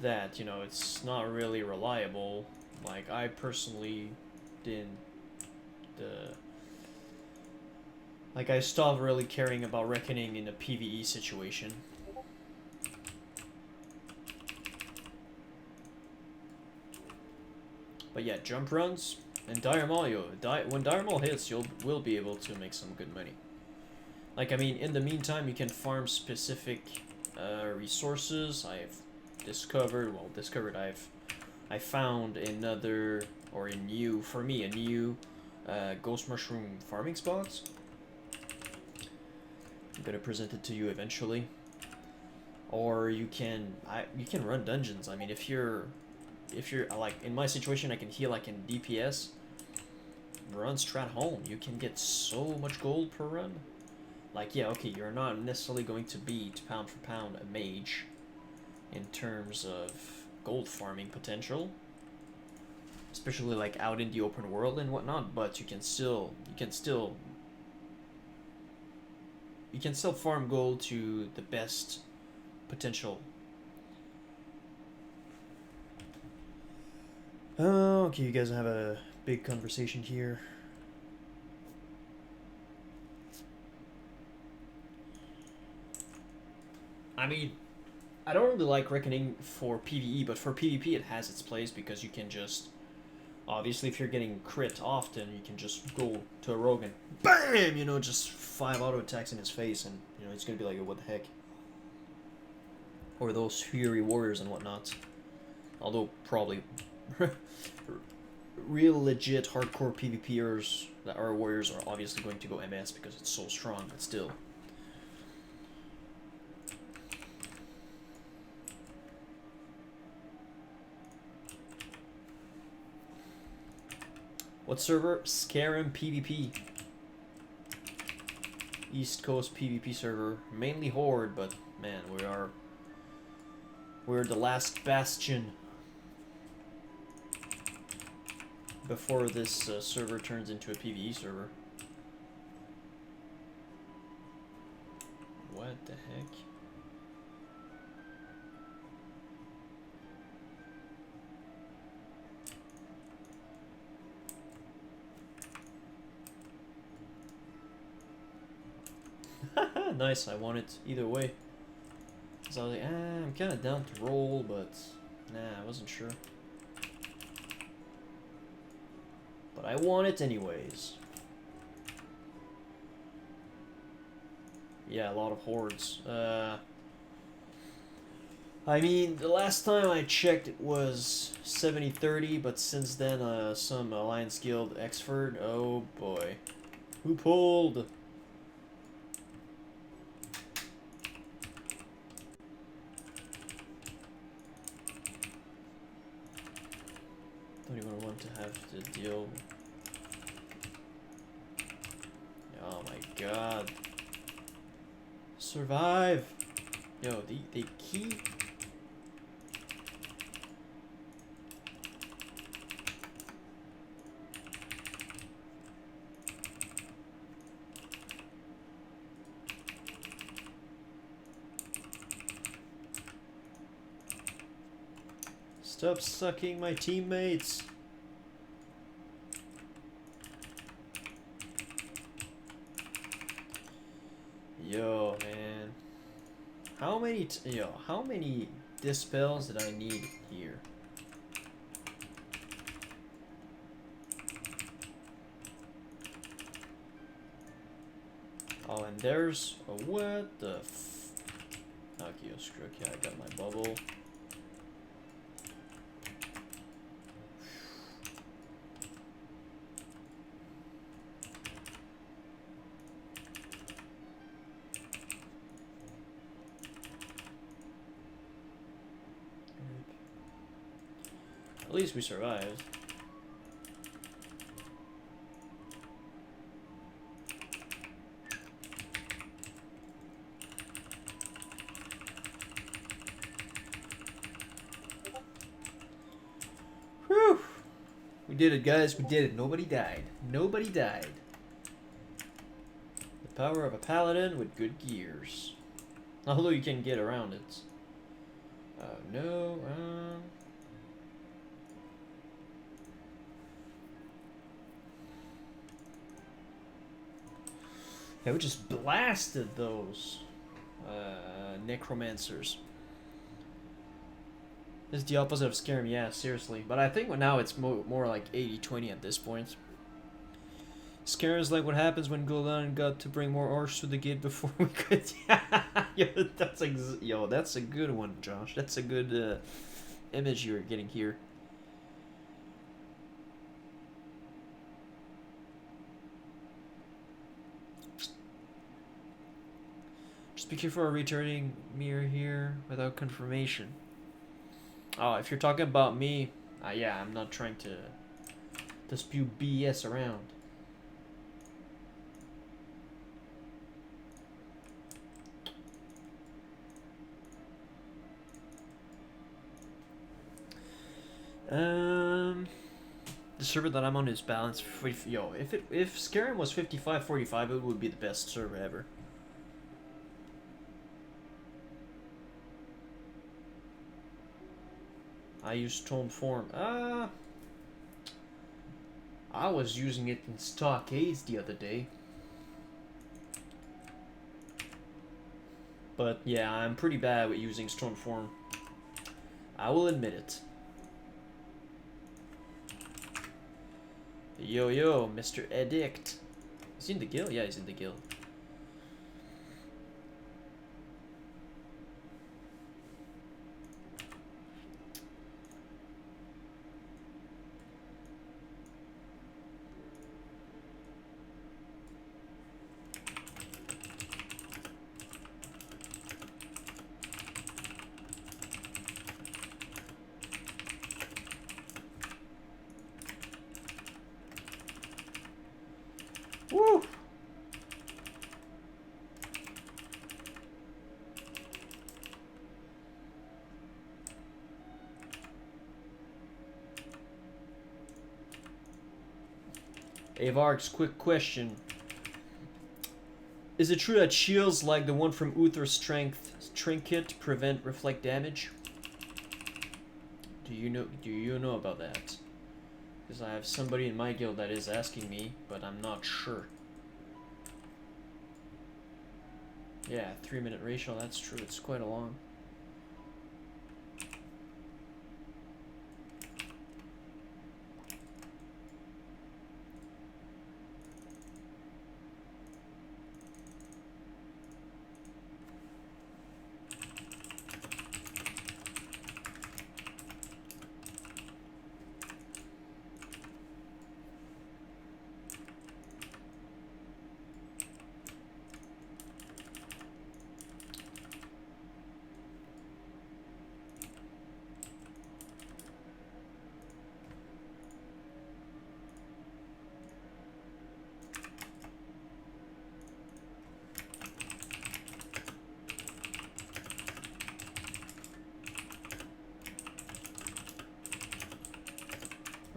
that, you know, it's not really reliable, like, I personally didn't, like, I stopped really caring about Reckoning in a PvE situation. But yeah, jump runs and Dire Maul, when Dire Maul hits, will be able to make some good money. Like, I mean, in the meantime, you can farm specific resources. I've discovered, I found another, or a new, for me, a new Ghost Mushroom farming spot. I'm gonna present it to you eventually. Or you can run dungeons. I mean, if you're like, in my situation, I can heal like in DPS. Run strat home. You can get so much gold per run. Like, yeah, okay, you're not necessarily going to beat pound for pound a mage in terms of gold farming potential, especially like out in the open world and whatnot. But you can still farm gold to the best potential. Okay, you guys have a big conversation here. I mean, I don't really like Reckoning for PvE, but for PvP it has its place because you can just, obviously if you're getting crit often, you can just go to a rogue and BAM! You know, just 5 auto attacks in his face, and, you know, it's gonna be like, what the heck? Or those Fury Warriors and whatnot. Although, probably real legit hardcore PvPers that are warriors are obviously going to go MS because it's so strong, but still. What server? Scarum PvP. East Coast PvP server. Mainly Horde, but man, we're the last bastion before this server turns into a PvE server. What the heck? Nice, I want it either way. So I was like, I'm kind of down to roll, but nah, I wasn't sure. But I want it anyways. Yeah, a lot of hordes. I mean, the last time I checked it was 70-30, but since then, some Alliance Guild Exford, oh boy. Who pulled? Don't even want to have to deal. Oh my god. Survive! Yo, they keep... Stop sucking my teammates! Yo, man. How many dispels did I need here? Oh, and there's a what the f... Okay, screw. Okay, I got my bubble. At least we survived. Whew! We did it, guys. We did it. Nobody died. Nobody died. The power of a paladin with good gears. Although you can get around it. Oh, no. Yeah, we just blasted those necromancers. This is the opposite of Skyrim, yeah, seriously. But I think now it's more like 80-20 at this point. Skyrim is like what happens when Gul'dan got to bring more orcs to the gate before we could. Yo, that's a good one, Josh. That's a good image you're getting here. Just be careful of returning mirror here without confirmation. Oh, if you're talking about me, yeah, I'm not trying to spew BS around. The server that I'm on is balanced. Yo, if Skyrim was 55-45, it would be the best server ever. I use Stone Form. I was using it in Stockades the other day. But yeah, I'm pretty bad with using Stone Form. I will admit it. Yo, Mr. Edict. Is he in the guild? Yeah, he's in the guild. Woo! Avark's quick question. Is it true that shields like the one from Uther's Strength Trinket prevent reflect damage? Do you know about that? Because I have somebody in my guild that is asking me, but I'm not sure. Yeah, 3-minute ratio, that's true. It's quite a long.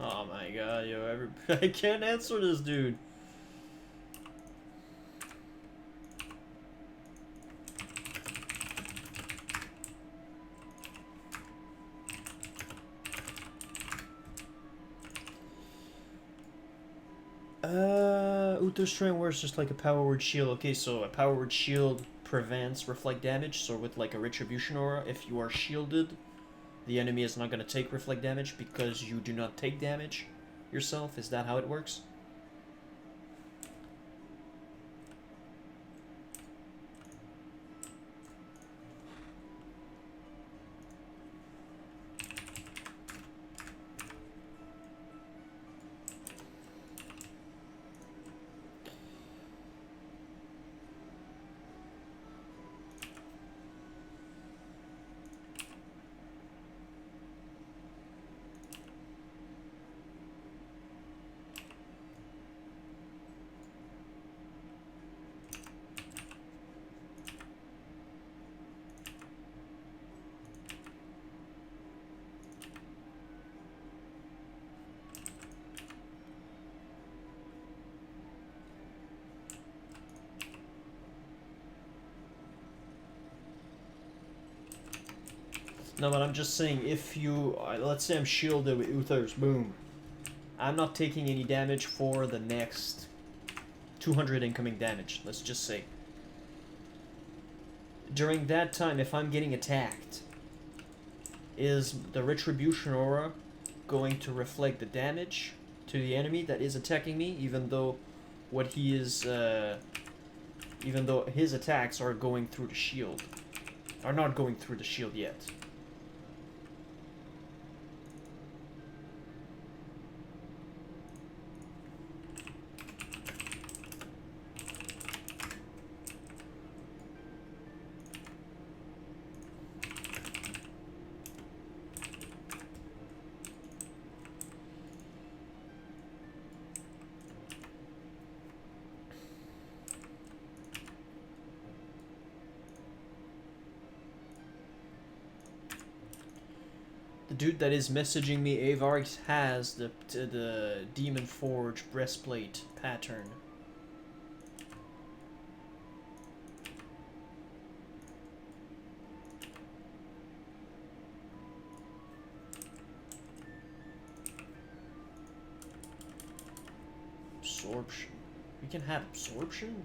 Oh my god, yo, I can't answer this dude. Uther's Strength works just like a power word shield. Okay, so a power word shield prevents reflect damage, so with like a retribution aura, if you are shielded, the enemy is not going to take reflect damage because you do not take damage yourself. Is that how it works? No, but I'm just saying, if you... let's say I'm shielded with Uther's Boom. I'm not taking any damage for the next 200 incoming damage, let's just say. During that time, if I'm getting attacked, is the Retribution Aura going to reflect the damage to the enemy that is attacking me, even though what he is... even though his attacks are going through the shield. Are not going through the shield yet. The dude that is messaging me, Avarix, has the Demon Forge breastplate pattern. Absorption. We can have absorption?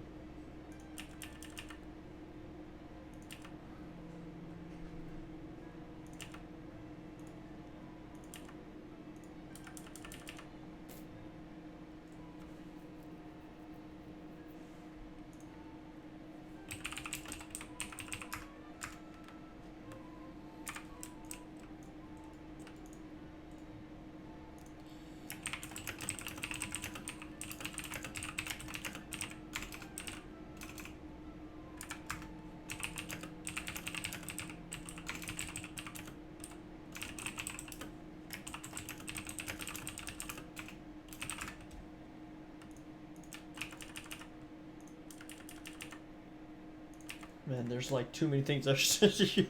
Man, there's like too many things I should.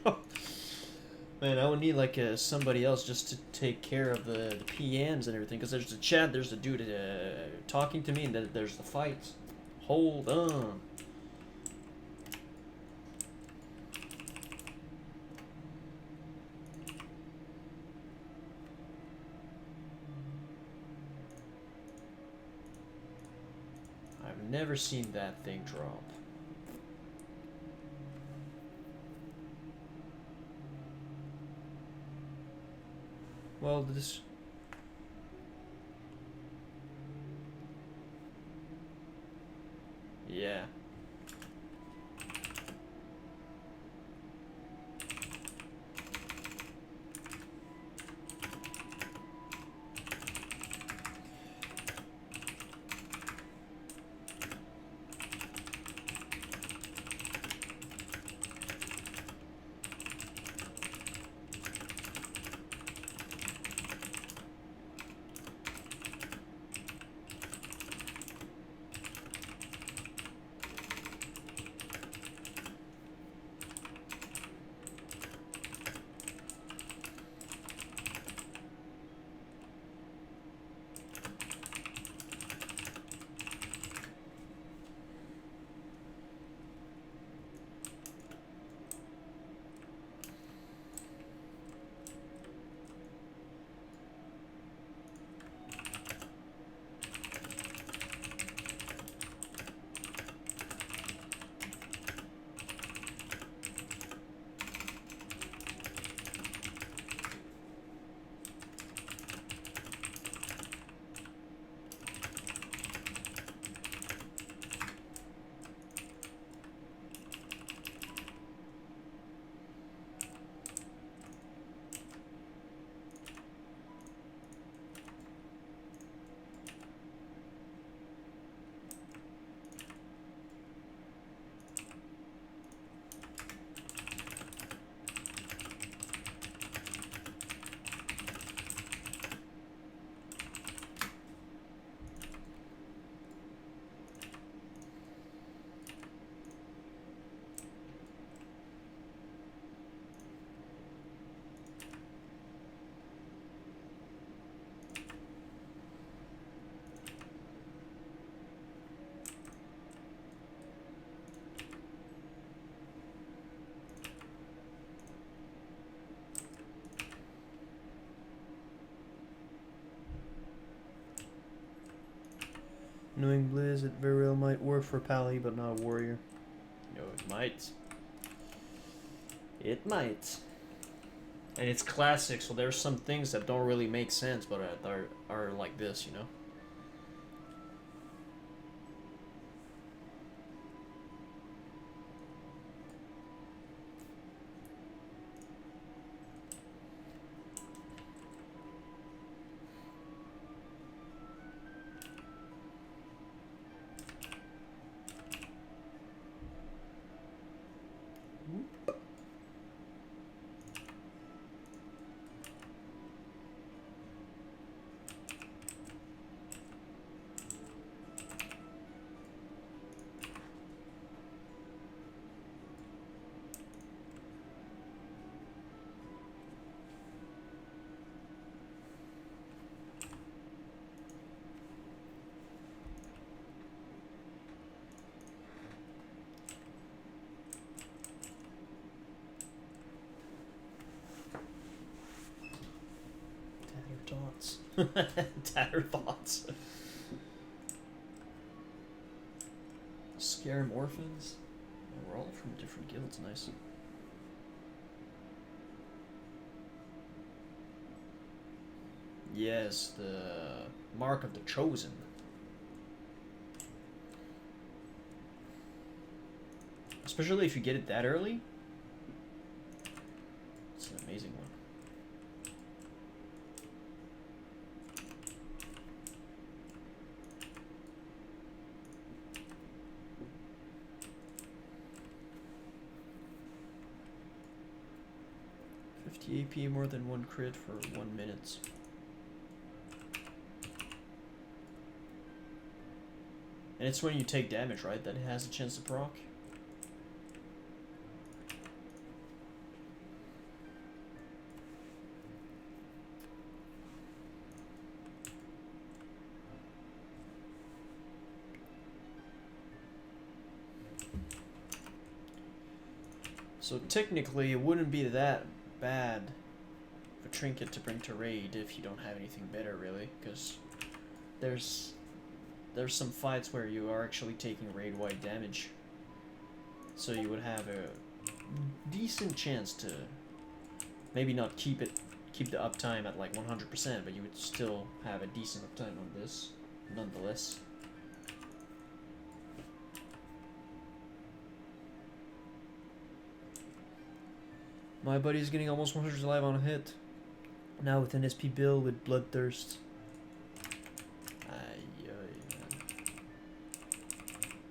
Man, I would need like somebody else just to take care of the PMs and everything. Because there's the chat, there's the dude talking to me, and then there's the fights. Hold on. I've never seen that thing drop. Well, this... Yeah. Knowing BiS, it very well might work for Pally, but not a warrior. No, it might. It might. And it's classic, so there's some things that don't really make sense, but are like this, you know? Thoughts. Tatter thoughts. Scare 'em orphans? Oh, we're all from different guilds, nice. Yes, the Mark of the Chosen. Especially if you get it that early. It's an amazing one. AP more than one crit for 1 minute. And it's when you take damage, right, that it has a chance to proc? So technically it wouldn't be that bad for Trinket to bring to raid if you don't have anything better, really, because there's some fights where you are actually taking raid-wide damage. So you would have a decent chance to maybe not keep the uptime at like 100%, but you would still have a decent uptime on this, nonetheless. My buddy's getting almost 100 alive on a hit. Now with an SP build with Bloodthirst.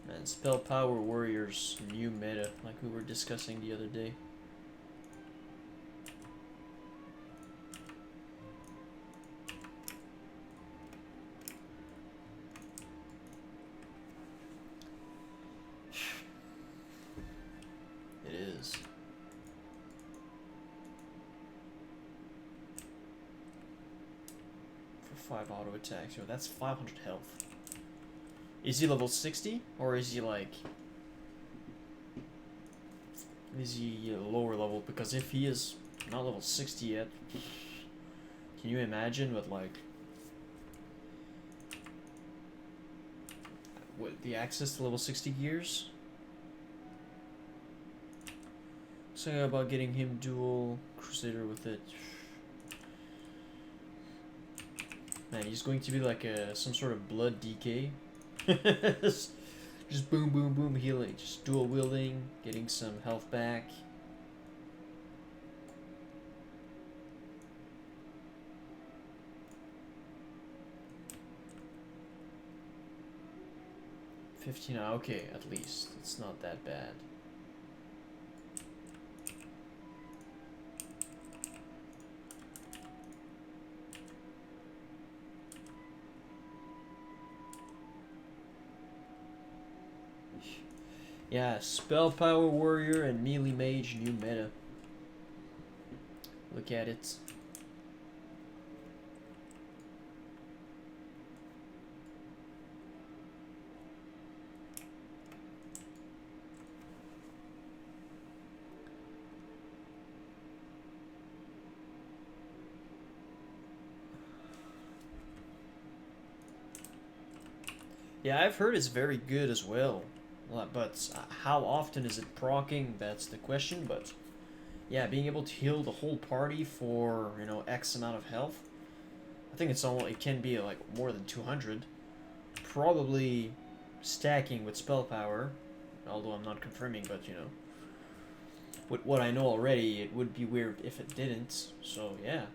Man, Spell Power Warriors, new meta, like we were discussing the other day. It is. For 5 auto attacks, yo, that's 500 health. Is he level 60? Or is he like... Is he lower level? Because if he is not level 60 yet... Can you imagine with like... What, the access to level 60 gears? Something about getting him dual Crusader with it. Man, he's going to be like some sort of blood DK. Just boom, boom, boom, healing. Just dual wielding, getting some health back. $15, okay, at least. It's not that bad. Yeah, Spell Power Warrior and Melee Mage, new meta. Look at it. Yeah, I've heard it's very good as well. But how often is it proccing? That's the question. But yeah, being able to heal the whole party for, you know, X amount of health. I think it can be like more than 200. Probably stacking with spell power, although I'm not confirming, but you know, with what I know already, it would be weird if it didn't. So yeah.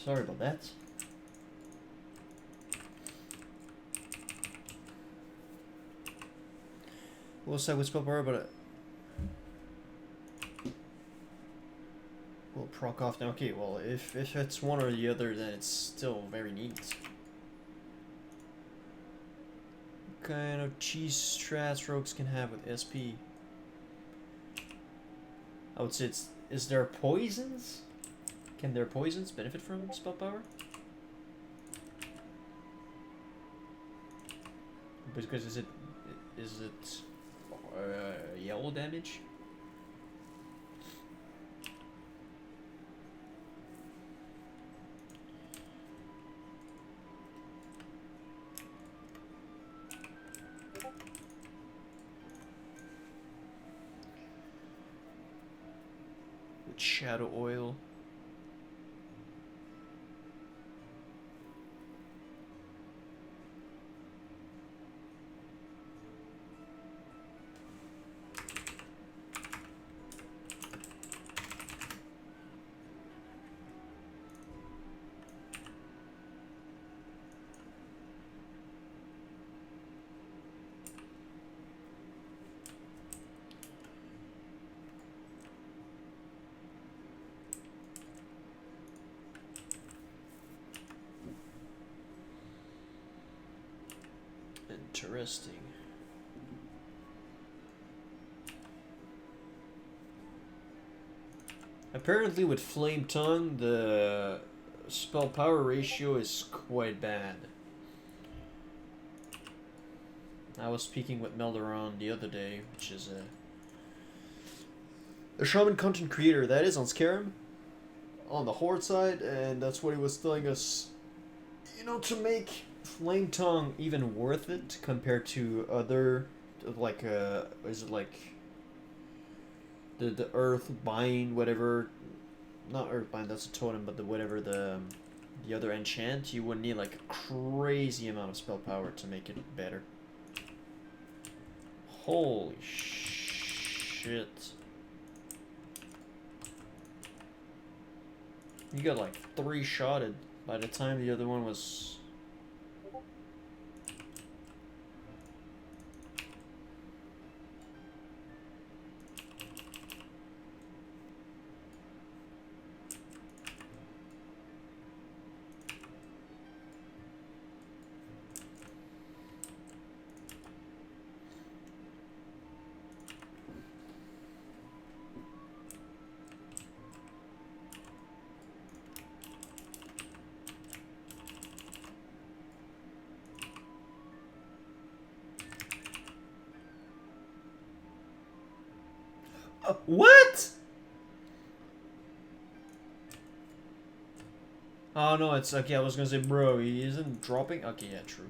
Sorry about that. We'll start with spell power, but we'll proc off now. Okay, well, if it's one or the other, then it's still very neat. What kind of cheese strats rogues can have with SP? I would say is there poisons? Can their poisons benefit from spell power? Because is it yellow damage? With shadow oil. Interesting. Apparently with Flame Tongue, the spell power ratio is quite bad. I was speaking with Melderon the other day, which is a shaman content creator that is on Skyrim, on the Horde side, and that's what he was telling us. You know, to make Flame Tongue even worth it compared to other, like, is it like the Earth Bind, whatever, not Earth Bind, that's a totem, but the other enchant, you would need like a crazy amount of spell power to make it better. Holy shit. You got like 3-shotted by the time the other one was... What? Oh no, it's okay. I was gonna say, bro, he isn't dropping. Okay, yeah, true.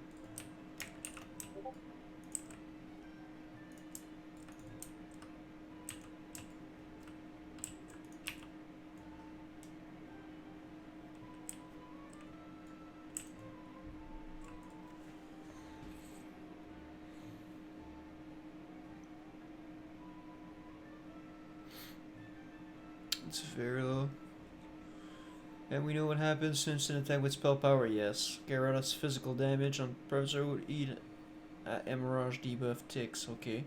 It's very low. And we know what happens to instant attack with spell power, yes. Gyarados physical damage on Professor would eat Emerage debuff ticks, okay.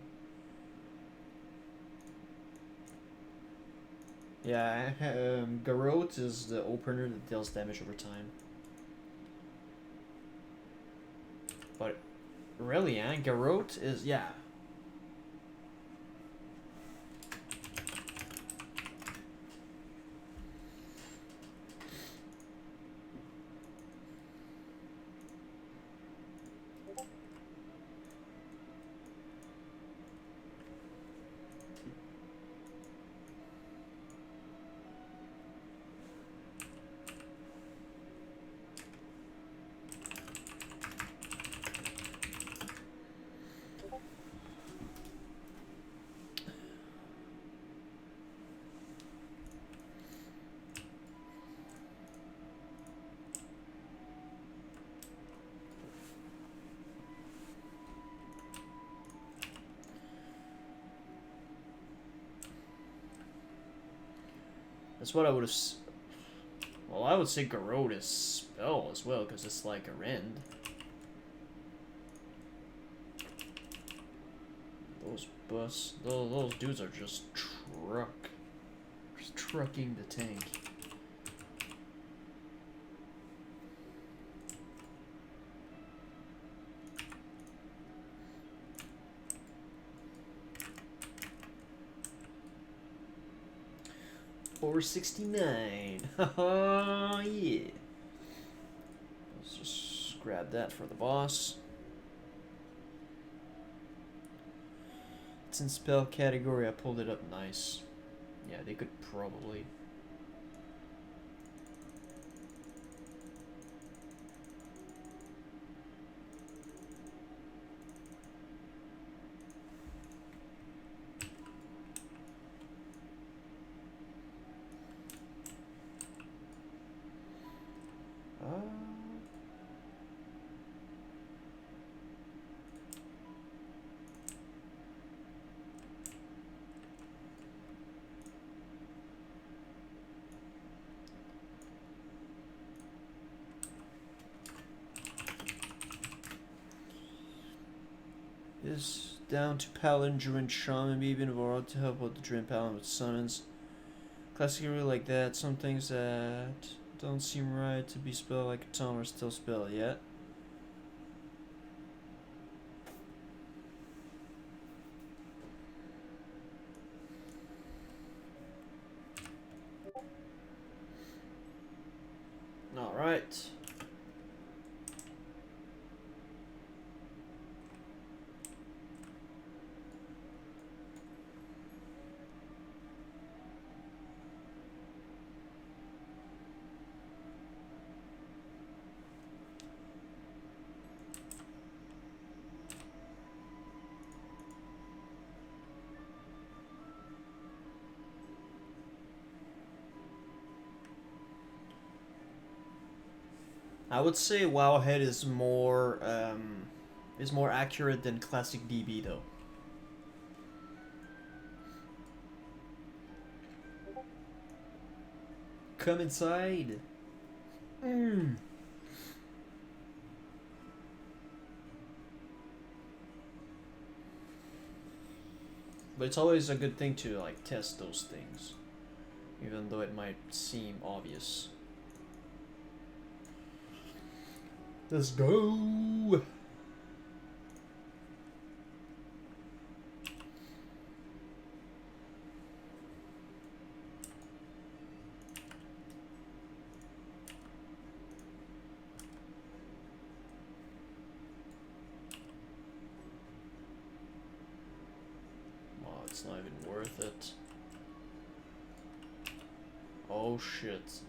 Yeah, Garrote is the opener that deals damage over time. But really, Garrote is, yeah. That's what I would have. Well, I would say Garrote is spell as well, because it's like a rend. Those dudes are just trucking the tank. Or 69. Haha, yeah. Let's just grab that for the boss. It's in spell category. I pulled it up nice. Yeah, they could probably. Is down to Paladin, Druid, Shaman, maybe Navarro to help out the Druid Paladin with summons. Classic really like that. Some things that don't seem right to be spelled like a Tom are still spelled yet. Alright. I would say Wowhead is more accurate than classic DB though. Come inside. But it's always a good thing to like test those things, even though it might seem obvious. Let's go. Oh, it's not even worth it. Oh shit.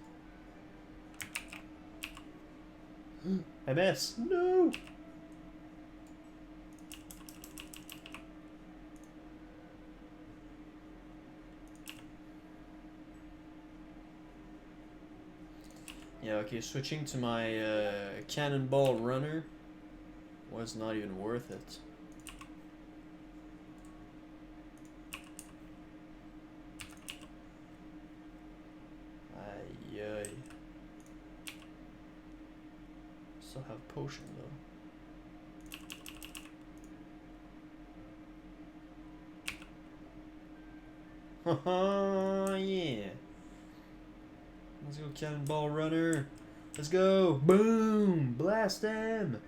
MS! No! Yeah, okay, switching to my Cannonball Runner was not even worth it. Ay, ay. have a potion though. Haha, yeah. Let's go, Cannonball Runner. Let's go. Boom! Blast them!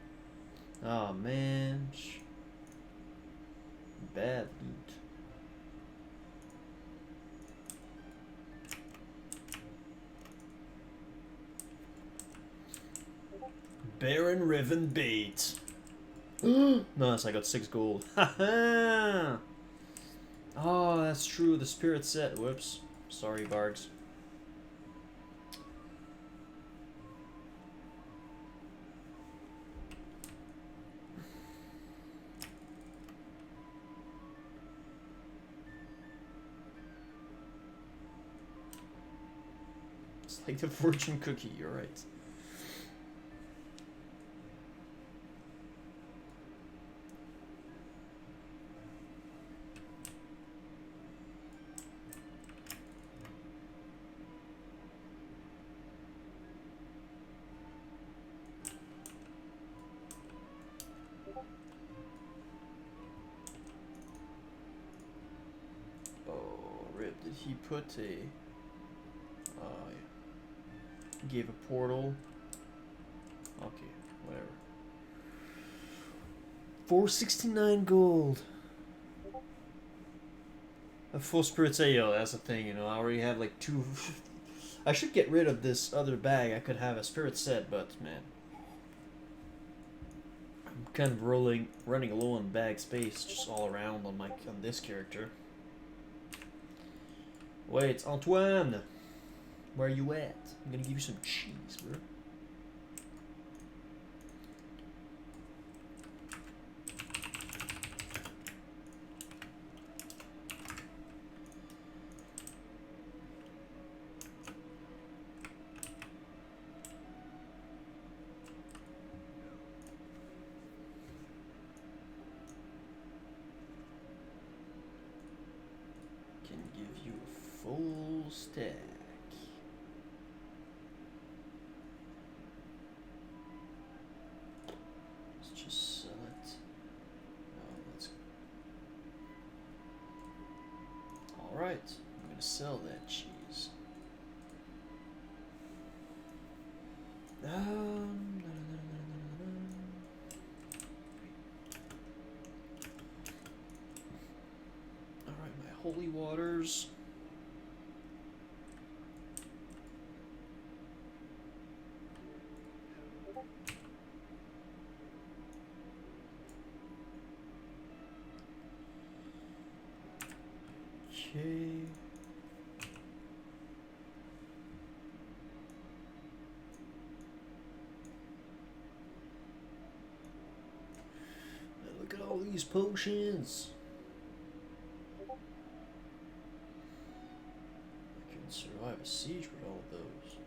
Oh man. Bad loot. Baron Riven bait. Nice, I got 6 gold. Haha! Oh, that's true. The spirit set. Whoops. Sorry, Bargs. It's like the fortune cookie. You're right. Did he put a... gave a portal. Okay, whatever. 469 gold. A full spirit say, yo, that's the thing, you know, I already have like 2... I should get rid of this other bag. I could have a spirit set, but man. I'm kind of running low on bag space just all around on this character. Wait, Antoine! Where are you at? I'm gonna give you some cheese, bro. Can give you a full stack. Alright, I'm gonna sell that cheese. Alright, my holy waters. Okay. Look at all these potions. I can survive a siege with all of those.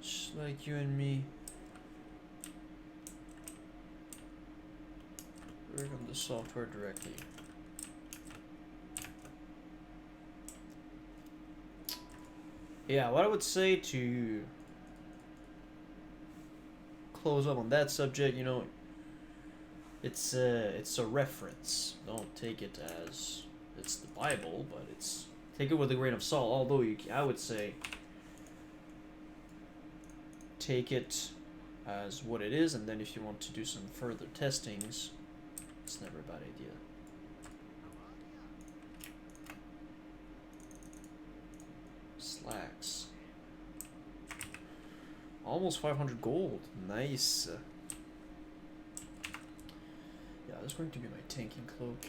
Just like you and me. Work on the software directly. Yeah, what I would say to close up on that subject, you know, it's a reference. Don't take it as it's the Bible, but take it with a grain of salt. Although I would say take it as what it is, and then if you want to do some further testings, it's never a bad idea. Slacks. Almost 500 gold. Nice. Yeah, this is going to be my tanking cloak.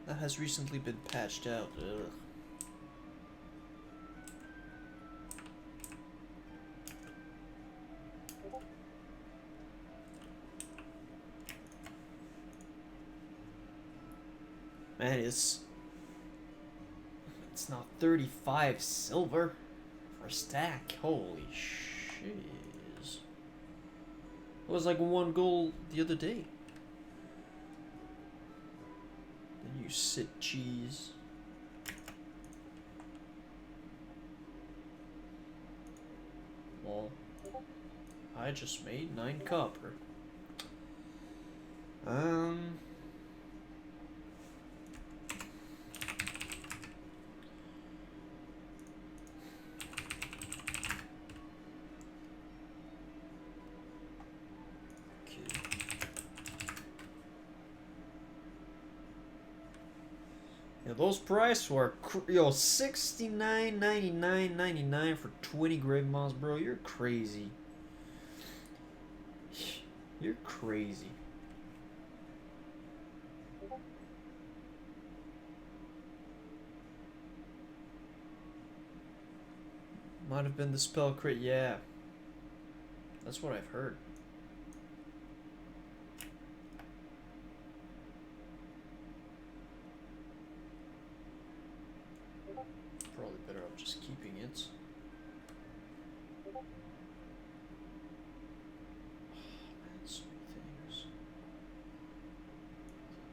that has recently been patched out. Ugh. Man, it's now 35 silver for a stack. Holy shiz. It was like 1 gold the other day. Then you sit cheese. Well, I just made 9 copper. Yeah, those prices were yo 69.99.99 for 20 grave moss, bro. You're crazy. You're crazy. Might have been the spell crit, yeah. That's what I've heard. Probably better off just keeping it. Oh, man, so many things.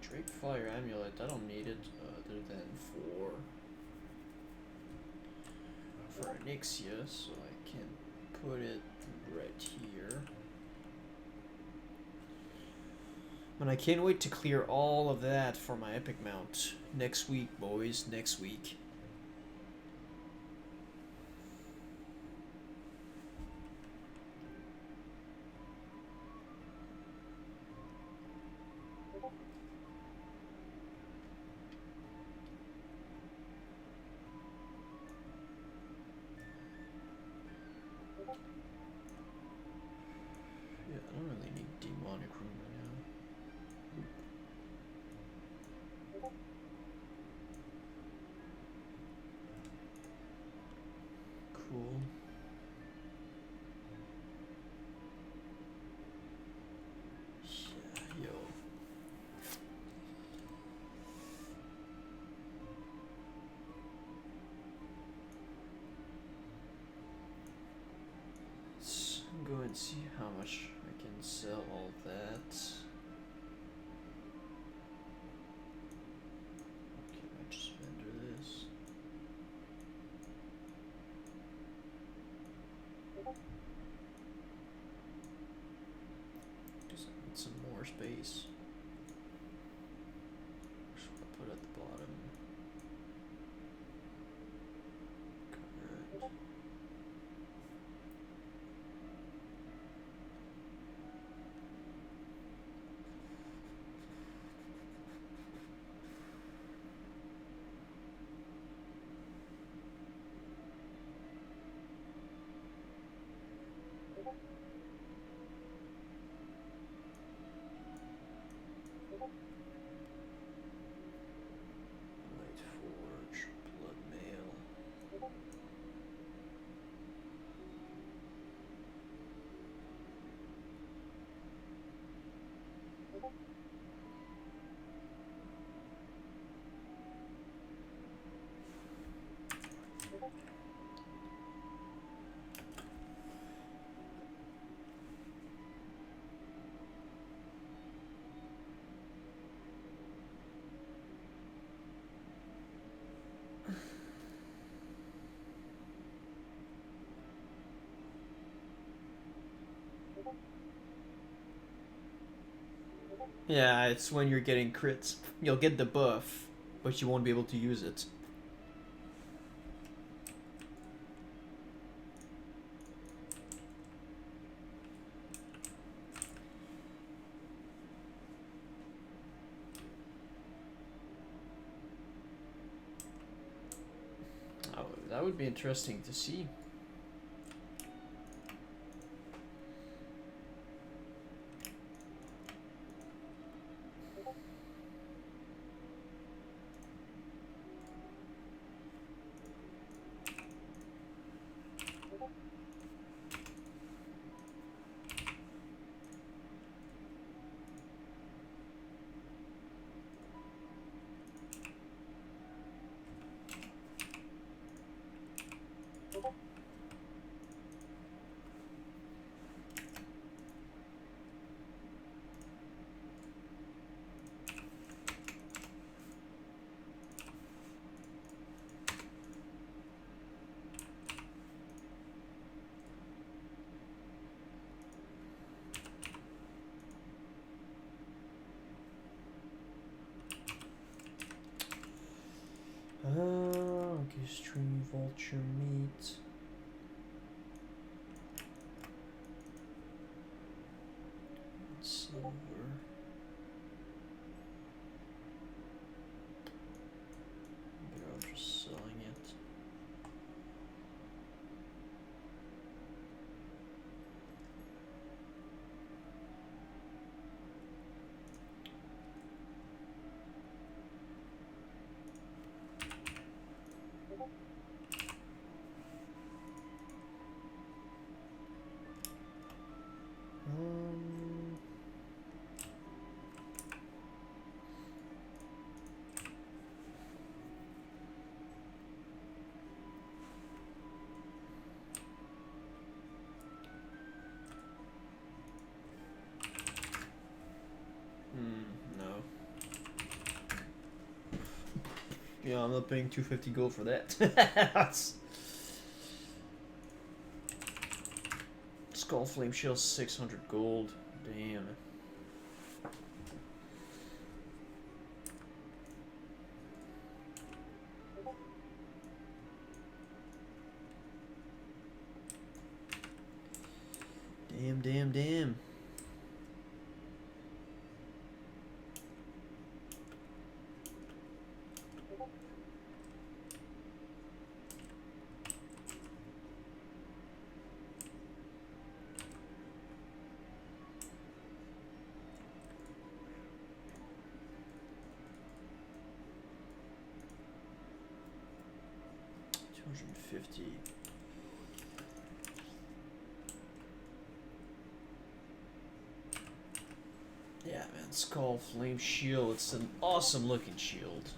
Drake Fire Amulet, I don't need it other than for Onyxia, so I can put it right here. And I can't wait to clear all of that for my epic mount next week, boys. Next week. Yeah, I don't really need demonic room right now. Cool. Yeah, yo. Let's go and see how much I can sell all that. Okay, I just render this. Just need some more space. What should I put at the bottom? Correct. Light Forge, Blood Mail. Yeah, it's when you're getting crits. You'll get the buff, but you won't be able to use it. Oh, that would be interesting to see. Extreme vulture meat. Silver. They're just selling it. Um, no. Yeah, I'm not paying 250 gold for that. That's Skull Flame Shield 600 gold. Damn. Damn. 250. Yeah, man, Skull Flame Shield. It's an awesome looking shield.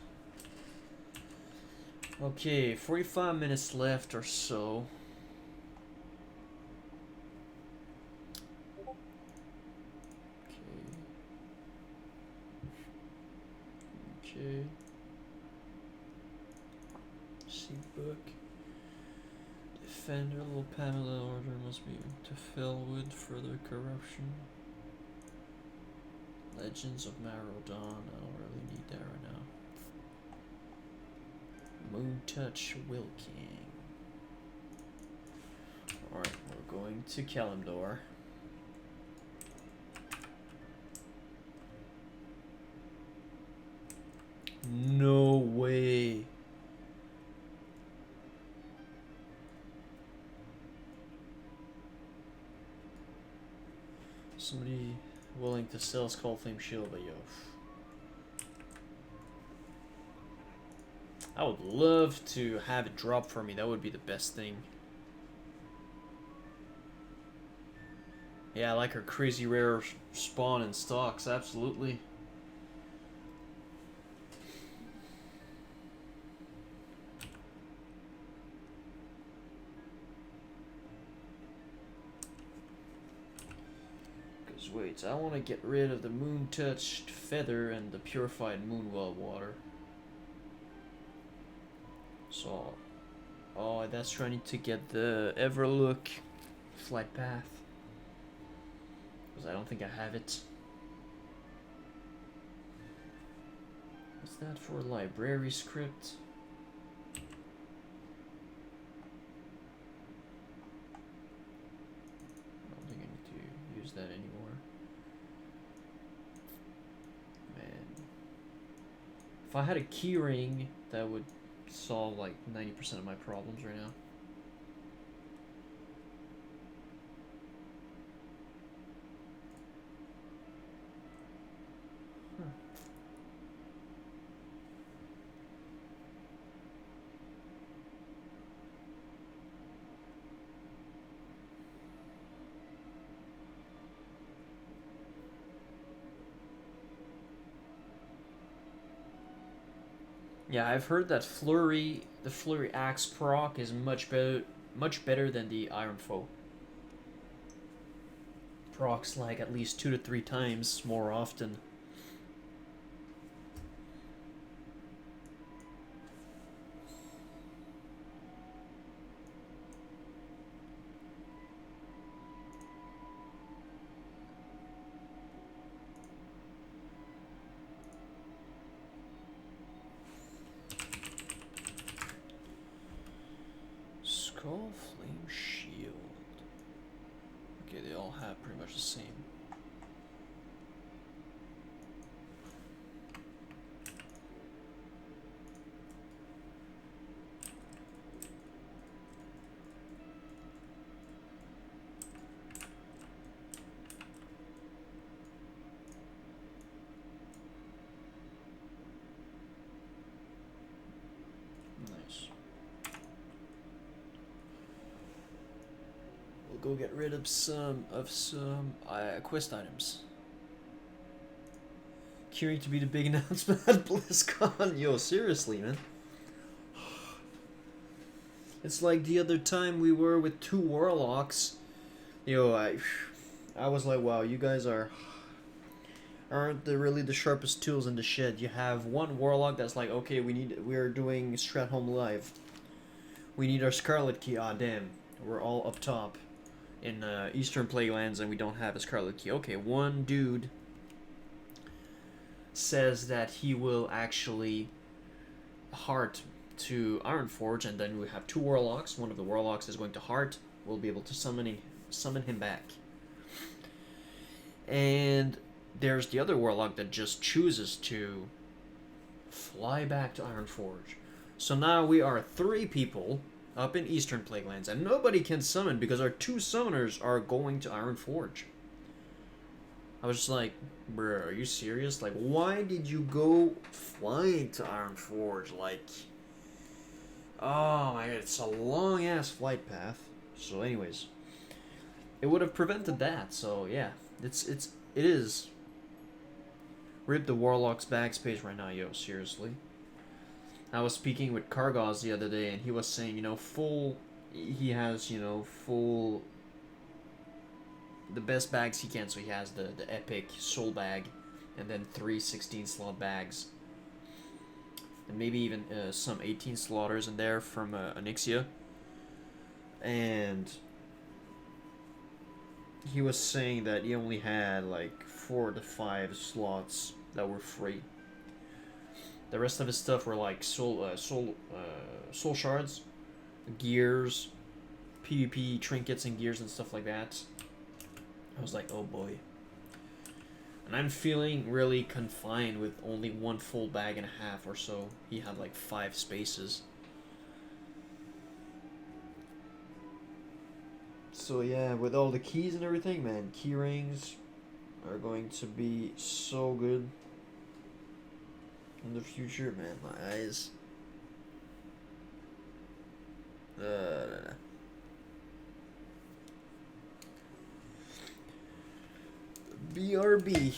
Okay, 45 minutes left or so. Okay. Seed book. Defender, little Pamela order must be to fill with further corruption. Legends of Marrow Dawn. I don't really need that right now. Moon Touch Will King. Alright, we're going to Kalimdor. No way. Somebody willing to sell Skull Flame Shield, but yo. I would love to have it drop for me. That would be the best thing. Yeah, I like her crazy rare spawn in stocks, absolutely. Because wait, I want to get rid of the Moon Touched Feather and the Purified Moonwell Water. So, oh, that's right, I need to get the Everlook Flight Path. Because I don't think I have it. What's that for? Library script? I don't think I need to use that anymore. Man. If I had a keyring, that would solve like 90% of my problems right now. Yeah, I've heard that the Flurry Axe proc is much better than the Iron Foe. Procs like at least 2 to 3 times more often. the same. Nice. We'll go get rid of some quest items. Curing to be the big announcement at BlizzCon. Yo, seriously, man. It's like the other time we were with 2 warlocks. Yo, I was like, wow, you guys aren't really the sharpest tools in the shed. You have 1 warlock that's like, okay, we're doing Stratholme Live. We need our Scarlet Key. Ah, damn, we're all up top in Eastern Plaguelands and we don't have a Scarlet Key. Okay, 1 dude says that he will actually heart to Ironforge, and then we have 2 warlocks. One of the warlocks is going to heart. We'll be able to summon him back. And there's the other warlock that just chooses to fly back to Ironforge. So now we are 3 people up in Eastern Plaguelands, and nobody can summon because our 2 summoners are going to Ironforge. I was just like, bro, are you serious? Like, why did you go flying to Ironforge? Like, oh my god, it's a long ass flight path. So, anyways, it would have prevented that. So yeah, it is. Rip the Warlock's backspace right now, yo. Seriously. I was speaking with Kargos the other day, and he was saying, he has, full the best bags he can. So he has the epic soul bag, and then 3 16-slot bags, and maybe even some 18 slaughters in there from Onyxia. And he was saying that he only had like 4 to 5 slots that were free. The rest of his stuff were like soul shards, gears, PvP trinkets and gears and stuff like that. I was like, oh boy. And I'm feeling really confined with only 1 full bag and a half or so. He had like 5 spaces. So yeah, with all the keys and everything, man, key rings are going to be so good in the future, man. My eyes. BRB.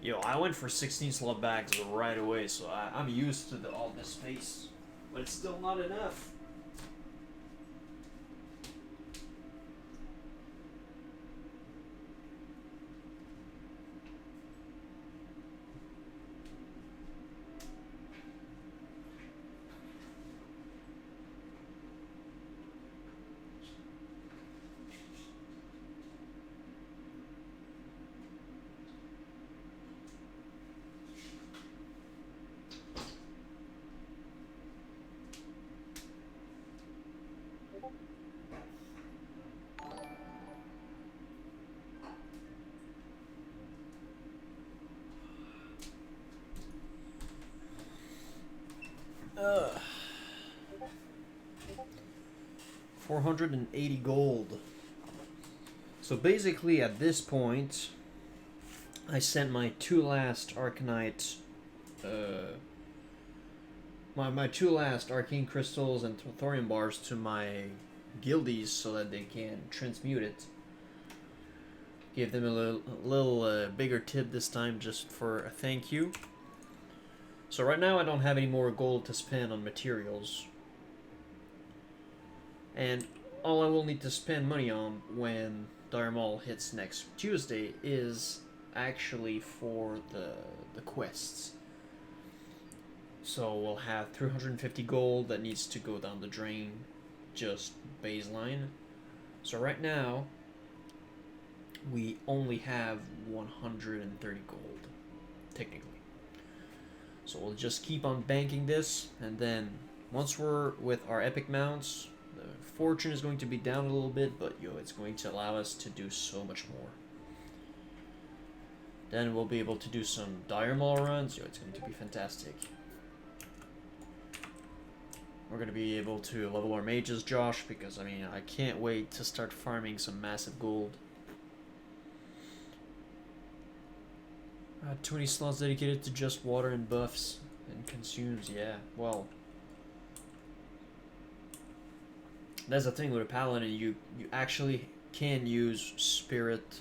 Yo, I went for 16 slot bags right away, so I'm used to all this space, but it's still not enough. Uh, 480 gold. So basically at this point, I sent my 2 last Arcanite, my 2 last Arcane Crystals and Thorium Bars to my guildies so that they can transmute it. Give them a little bigger tip this time just for a thank you. So right now I don't have any more gold to spend on materials. And all I will need to spend money on when Dire Maul hits next Tuesday is actually for the quests. So we'll have 350 gold that needs to go down the drain, just baseline. So right now we only have 130 gold, technically. So we'll just keep on banking this, and then once we're with our epic mounts, The fortune is going to be down a little bit, but yo, it's going to allow us to do so much more. Then we'll be able to do some dire maul runs. Yo, it's going to be fantastic. We're going to be able to level our mages, Josh, because, I mean, I can't wait to start farming some massive gold. 20 slots dedicated to just water and buffs and consumes, yeah, well. That's the thing with a Paladin, you actually can use spirit,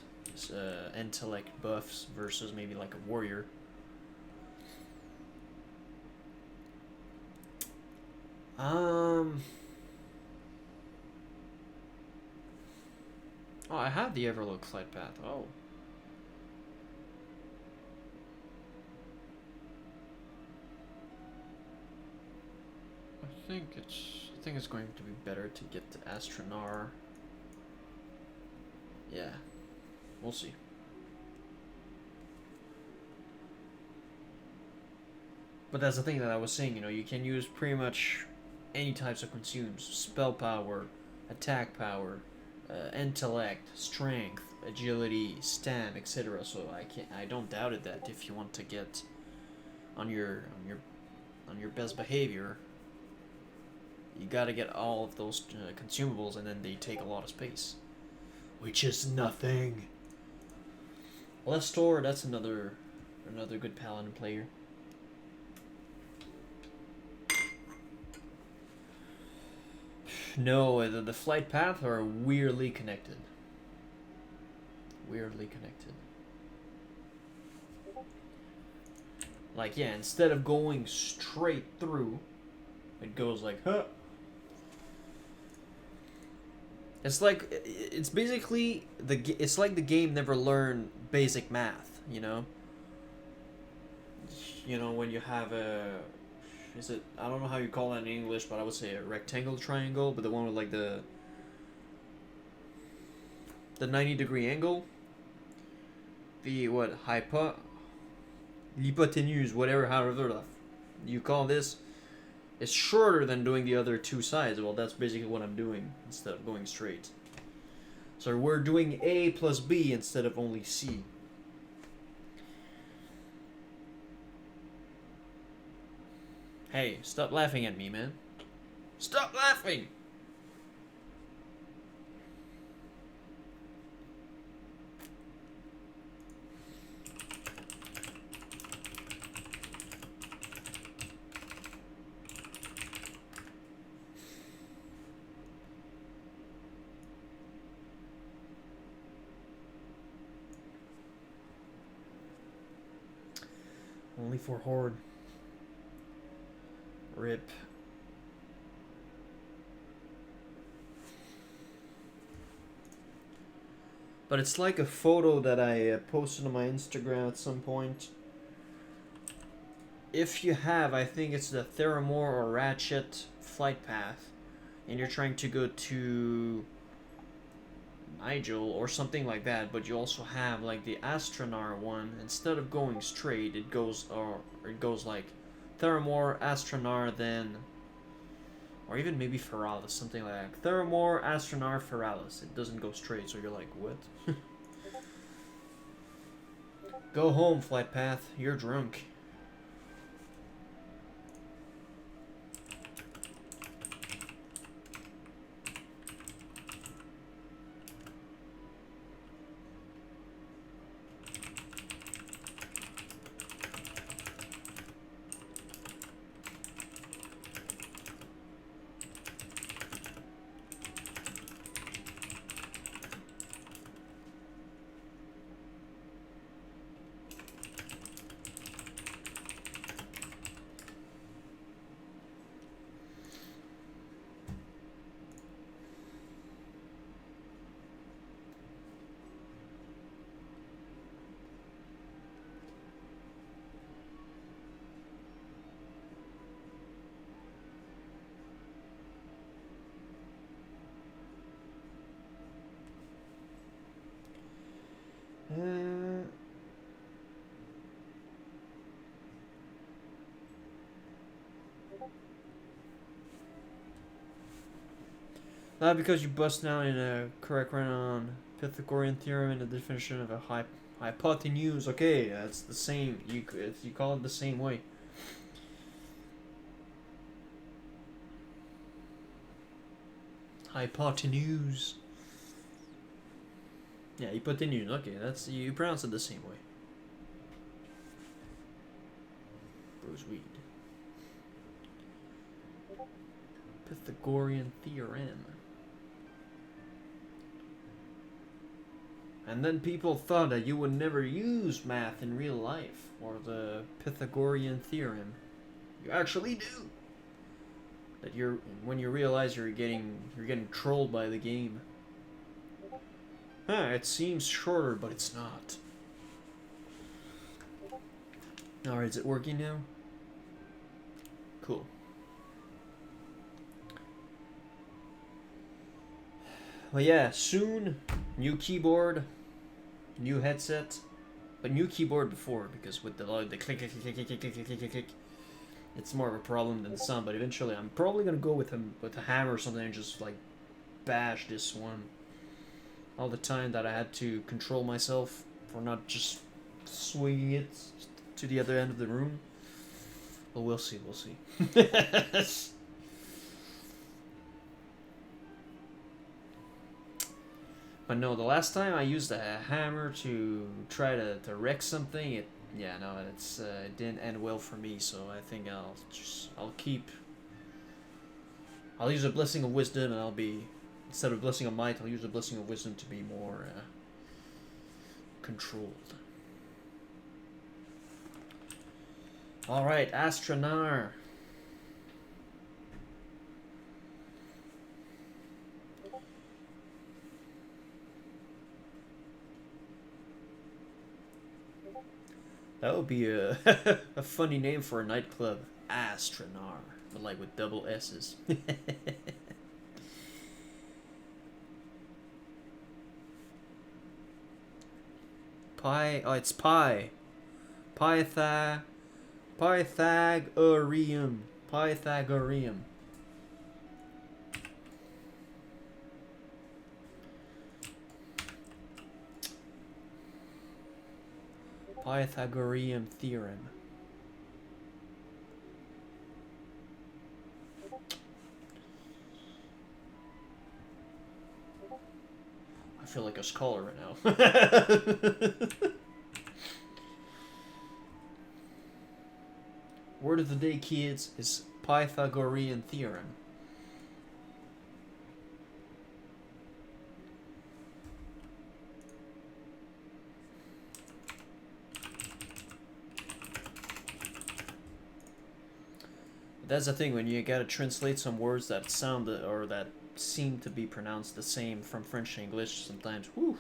intellect buffs versus maybe like a warrior. Oh, I have the Everlook flight path. Oh. I think it's going to be better to get the Astronar. Yeah. We'll see. But that's the thing that I was saying, you know, you can use pretty much any types of consumes. Spell power, attack power, intellect, strength, agility, stam, etc. So I don't doubt it that if you want to get on your best behavior, you gotta get all of those consumables, and then they take a lot of space, which is nothing. Lestor, that's another good Paladin player. No, the flight path are weirdly connected. Weirdly connected. Like, yeah, instead of going straight through, it goes like, huh. It's like, it's basically, it's like the game never learned basic math, you know? You know, when you have a, I don't know how you call that in English, but I would say a rectangle triangle, but the one with like the 90-degree angle. The, what, hypotenuse, whatever, however you call this. It's shorter than doing the other two sides. Well, that's basically what I'm doing instead of going straight. So we're doing A plus B instead of only C. Hey, stop laughing at me, man. Stop laughing! Only for Horde. Rip. But it's like a photo that I posted on my Instagram at some point. If you have, I think it's the Theramore or Ratchet flight path, and you're trying to go to Nigel or something like that, but you also have like the Astronar one. Instead of going straight, it goes like Theramore, Astronar, then, or even maybe Feralis, something like that. Theramore, Astronar, Feralis. It doesn't go straight, so you're like, what? Go home, flight path. You're drunk. Not because you bust down in a correct run on Pythagorean theorem and the definition of a hypotenuse. Okay, that's the same. You call it the same way. Hypotenuse. Yeah, hypotenuse. Okay, that's you pronounce it the same way. Bruce Weed. Pythagorean theorem. And then people thought that you would never use math in real life or the Pythagorean theorem. You actually do. That when you realize you're getting trolled by the game. It seems shorter, but it's not. Alright, is it working now? Cool. Well, yeah, soon, new keyboard, new headset, but new keyboard before, because with the click, click, click, click, click, click, click, click, click, it's more of a problem than the sound, but eventually I'm probably gonna go with a hammer or something and just, like, bash this one. All the time that I had to control myself for not just swinging it to the other end of the room. Well, we'll see, we'll see. But no, the last time I used a hammer to try to wreck something, it didn't end well for me. So I think I'll use a blessing of wisdom, and I'll be, instead of blessing of might, I'll use a blessing of wisdom to be more controlled. All right, Astronar. That would be a a funny name for a nightclub, Astronar, but like with double S's. Pi. Oh, it's pi. Pythagorean. Pythagorean. Pythagorean theorem. I feel like a scholar right now. Word of the day, kids, is Pythagorean theorem. That's the thing, when you gotta translate some words that sound or that seem to be pronounced the same from French to English, sometimes, whew.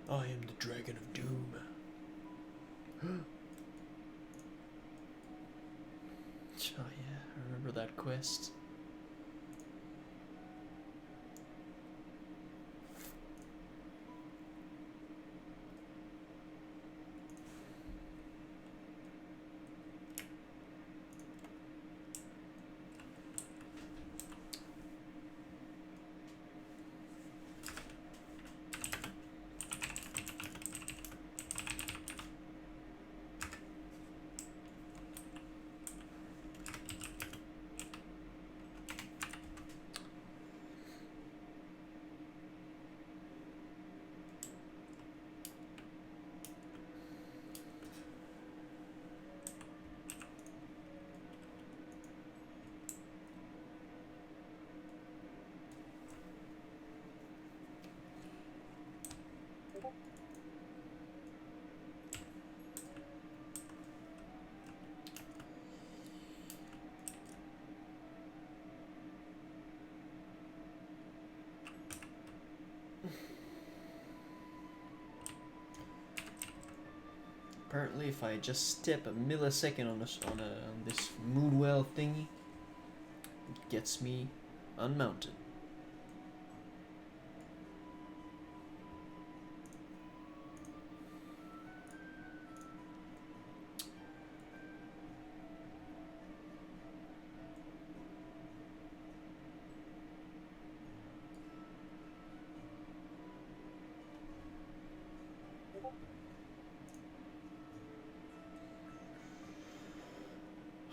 I am the Dragon of Doom. Oh yeah, I remember that quest. Apparently, if I just step a millisecond on this moonwell thingy, it gets me unmounted.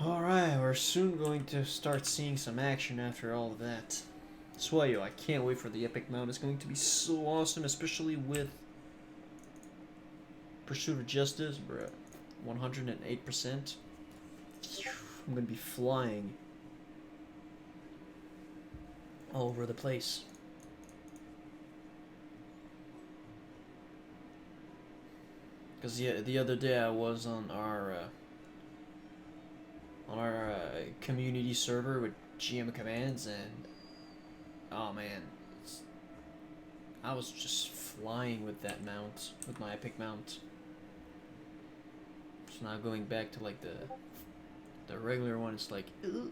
Alright, we're soon going to start seeing some action after all of that. Swayo, I can't wait for the epic mount. It's going to be so awesome, especially with Pursuit of Justice, bruh. 108%. I'm gonna be flying all over the place. Because the other day I was on our community server with GM commands, and oh man, I was just flying with that mount, with my epic mount. So now going back to like the regular one, it's like ugh.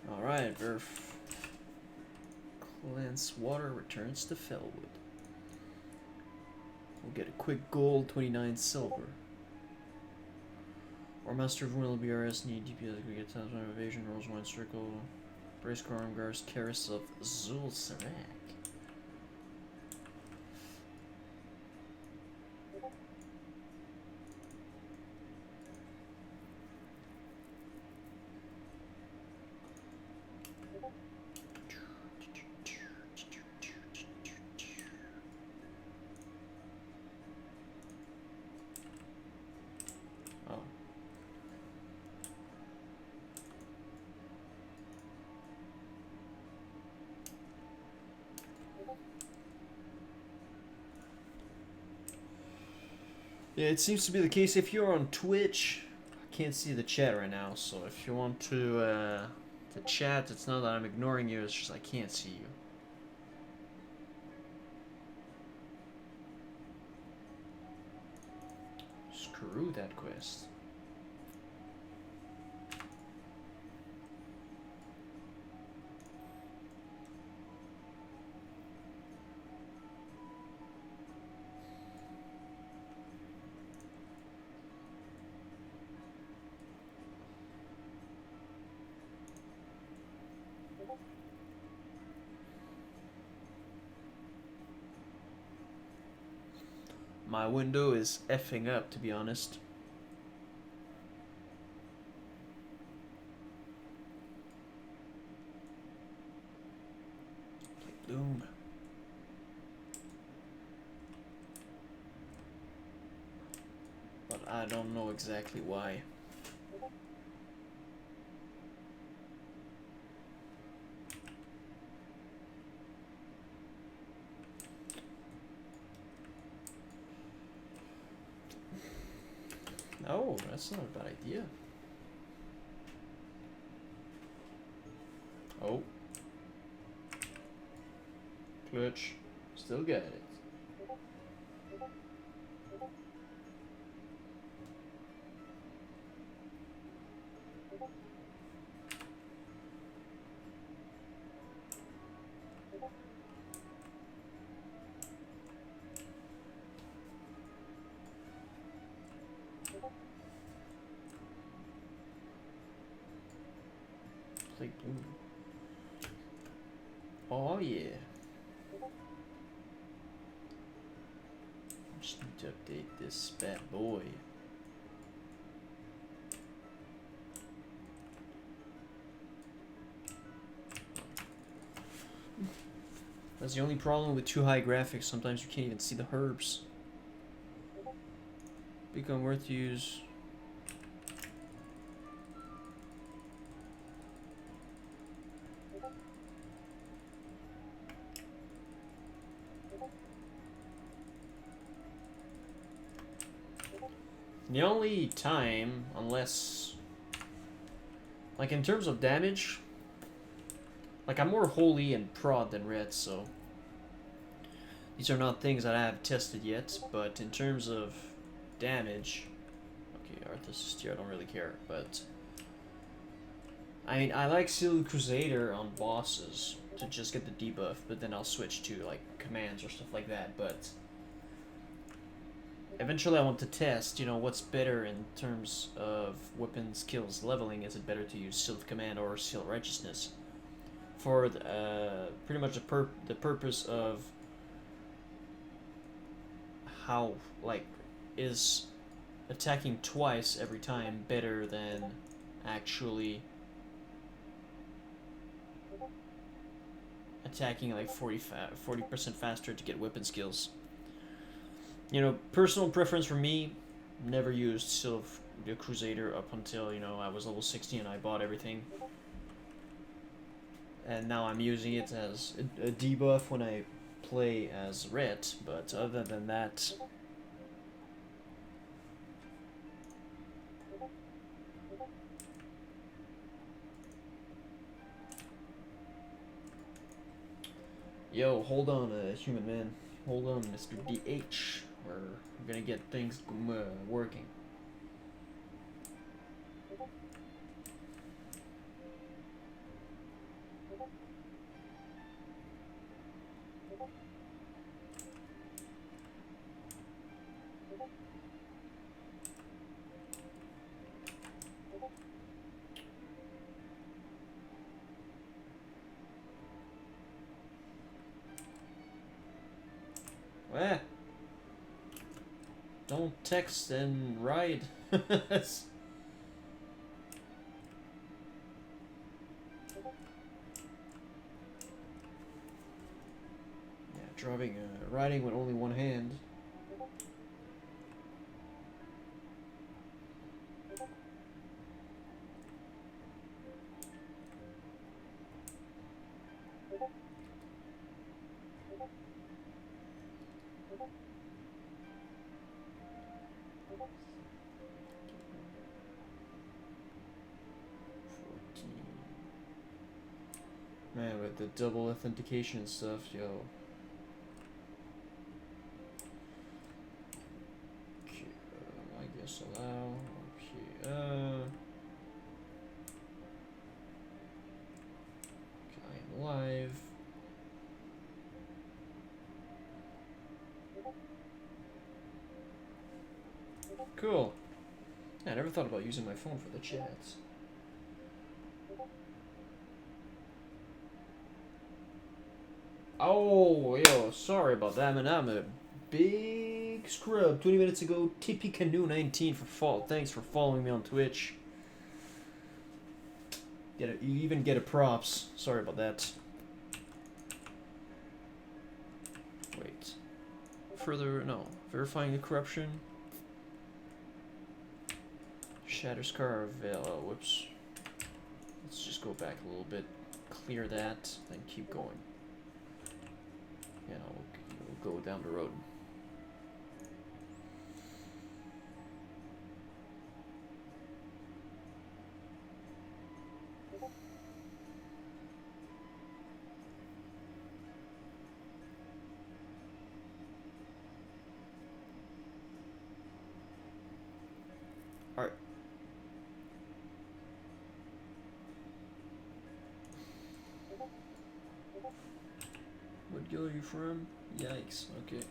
Alright, Verf. Cleanse water returns to Fellwood. We'll get a quick gold, 29 silver. Or Master of Will BRS need DPS we get times one evasion, rolls one circle. Brace Armgars, Karis of Zul Sarak. Yeah, it seems to be the case. If you're on Twitch, I can't see the chat right now, so if you want to chat, it's not that I'm ignoring you, it's just I can't see you. Screw that quest. My window is effing up, to be honest. Bloom. But I don't know exactly why. Oh, that's not a bad idea. Oh. Clutch. Still got it. Play Bloom. Oh yeah. Just need to update this bad boy. That's the only problem with too high graphics. Sometimes you can't even see the herbs. become worth to use. The only time, unless... Like, in terms of damage... Like, I'm more holy and prod than red, so... These are not things that I have tested yet, but in terms of damage... Okay, Arthas is here, I don't really care, but... I mean, I like Seal Crusader on bosses to just get the debuff, but then I'll switch to, like, commands or stuff like that, but... Eventually I want to test, you know, what's better in terms of weapon skills leveling. Is it better to use Seal of Command or Seal of Righteousness? For pretty much the purpose of how, like, is attacking twice every time better than actually attacking like 40% faster to get weapon skills. You know, personal preference for me, never used Seal of the Crusader up until, you know, I was level 60 and I bought everything. And now I'm using it as a debuff when I play as red, but other than that... Yo, hold on, human man. Hold on, Mr. DH. We're gonna get things working. Eh. Don't text and ride. Yeah, riding with only one hand. Man, with the double authentication and stuff, yo. Okay, I guess allow. Okay, I am live. Cool. I never thought about using my phone for the chats. Oh, yo, sorry about that, man. I'm a big scrub. 20 minutes ago, Tippy Canoe 19 for fall. Thanks for following me on Twitch. You even get a props. Sorry about that. Wait. Further, no. Verifying the corruption. Shatter Scar Veil. Oh, whoops. Let's just go back a little bit. Clear that, then keep going. You know, we'll go down the road. Alright. What guild are you from? Yikes, okay.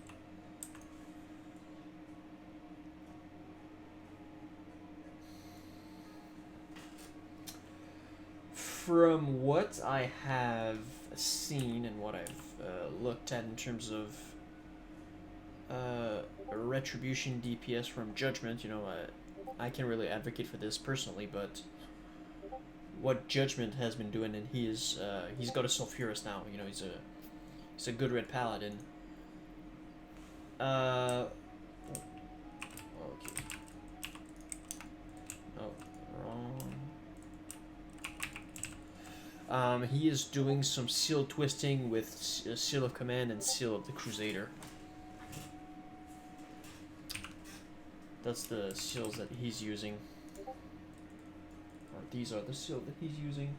From what I have seen and what I've looked at in terms of retribution DPS from Judgment, you know, I can't really advocate for this personally, but what Judgment has been doing, and he's got a Sulfurous now, you know, he's a good red Paladin. Okay. Oh, wrong. He is doing some seal twisting with Seal of Command and Seal of the Crusader. That's the seals that he's using. Or these are the seals that he's using.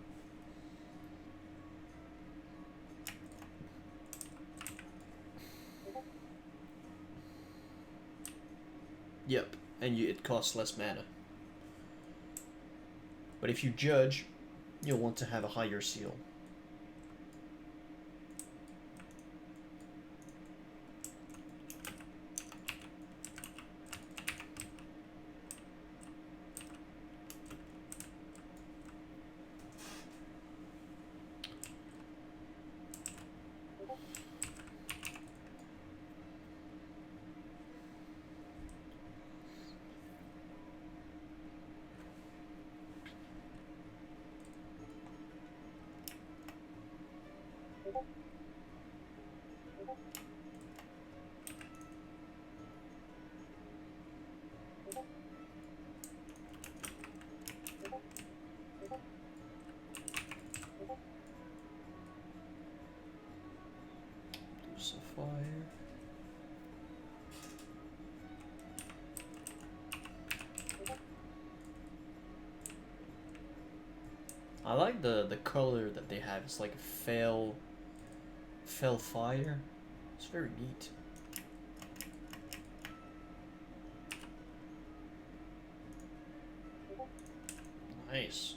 Yep, and it costs less mana. But if you judge, you'll want to have a higher seal. Fire. I like the color that they have. It's like a fell fire. It's very neat. Nice.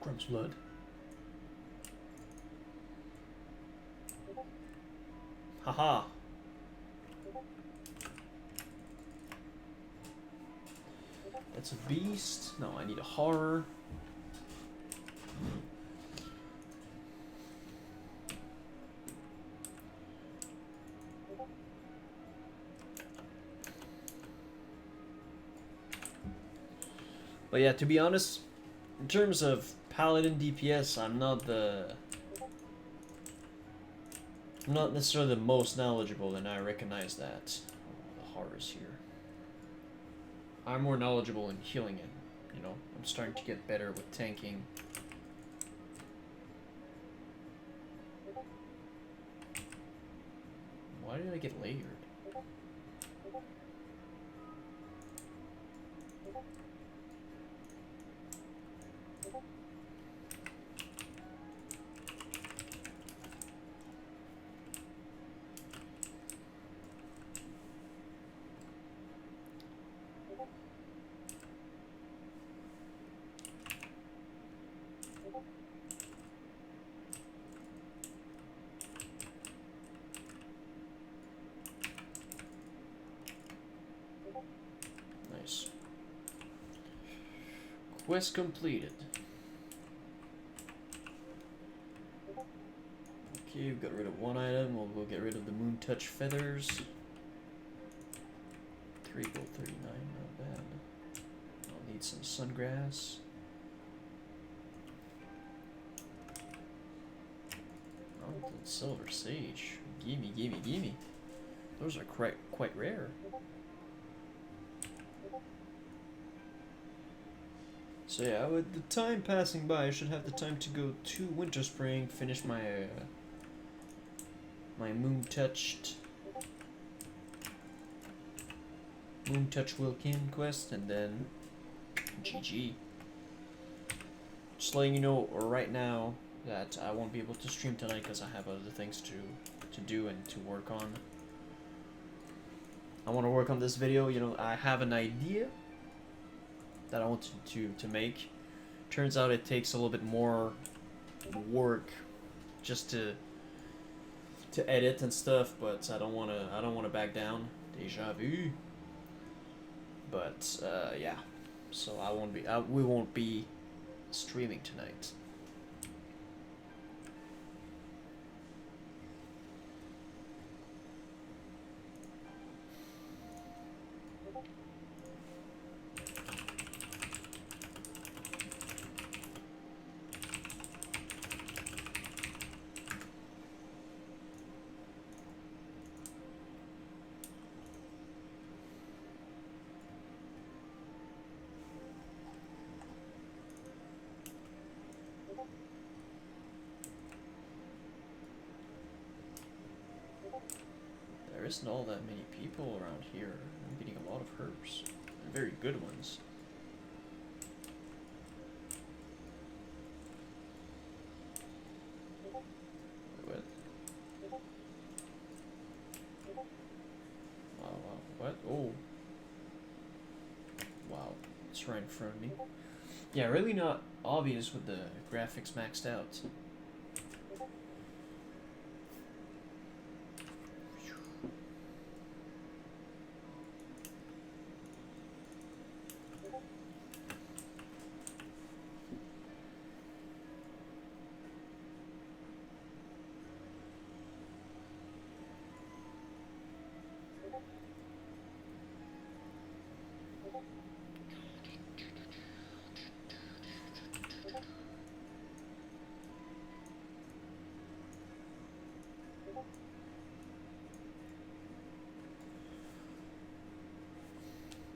Grump's blood. Haha. That's a beast. No, I need a horror. But yeah, to be honest, in terms of Paladin DPS, I'm not necessarily the most knowledgeable, and I recognize that. Oh, the horrors here. I'm more knowledgeable in healing it, you know. I'm starting to get better with tanking. Why did I get layered? Nice. Quest completed. Okay, we've got rid of one item. We'll go get rid of the Moon Touch feathers. 3 gold 39, not bad. I'll need some sungrass. Oh, the silver sage. Gimme, gimme, gimme. Those are quite rare. So yeah, with the time passing by, I should have the time to go to Winter Spring, finish my my Moon Touch Wilkin quest, and then GG. Just letting you know right now that I won't be able to stream tonight because I have other things to do and to work on. I want to work on this video. You know, I have an idea that I want to make. Turns out it takes a little bit more work just to edit and stuff, but I don't wanna back down. Deja vu. But yeah, so we won't be streaming tonight. isn't all that many people around here. I'm getting a lot of herbs. And very good ones. What? Wow, wow, what? Oh. Wow, it's right in front of me. Yeah, really not obvious with the graphics maxed out.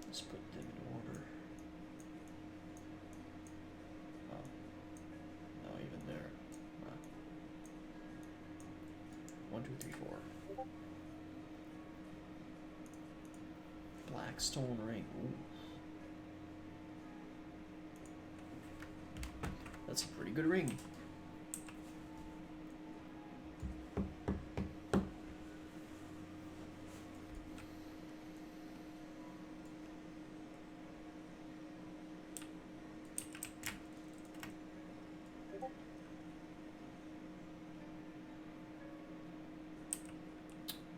Let's put them in order. Oh, not even there. Wow. 1, 2, 3, 4. Black stone ring. Ooh. That's a pretty good ring.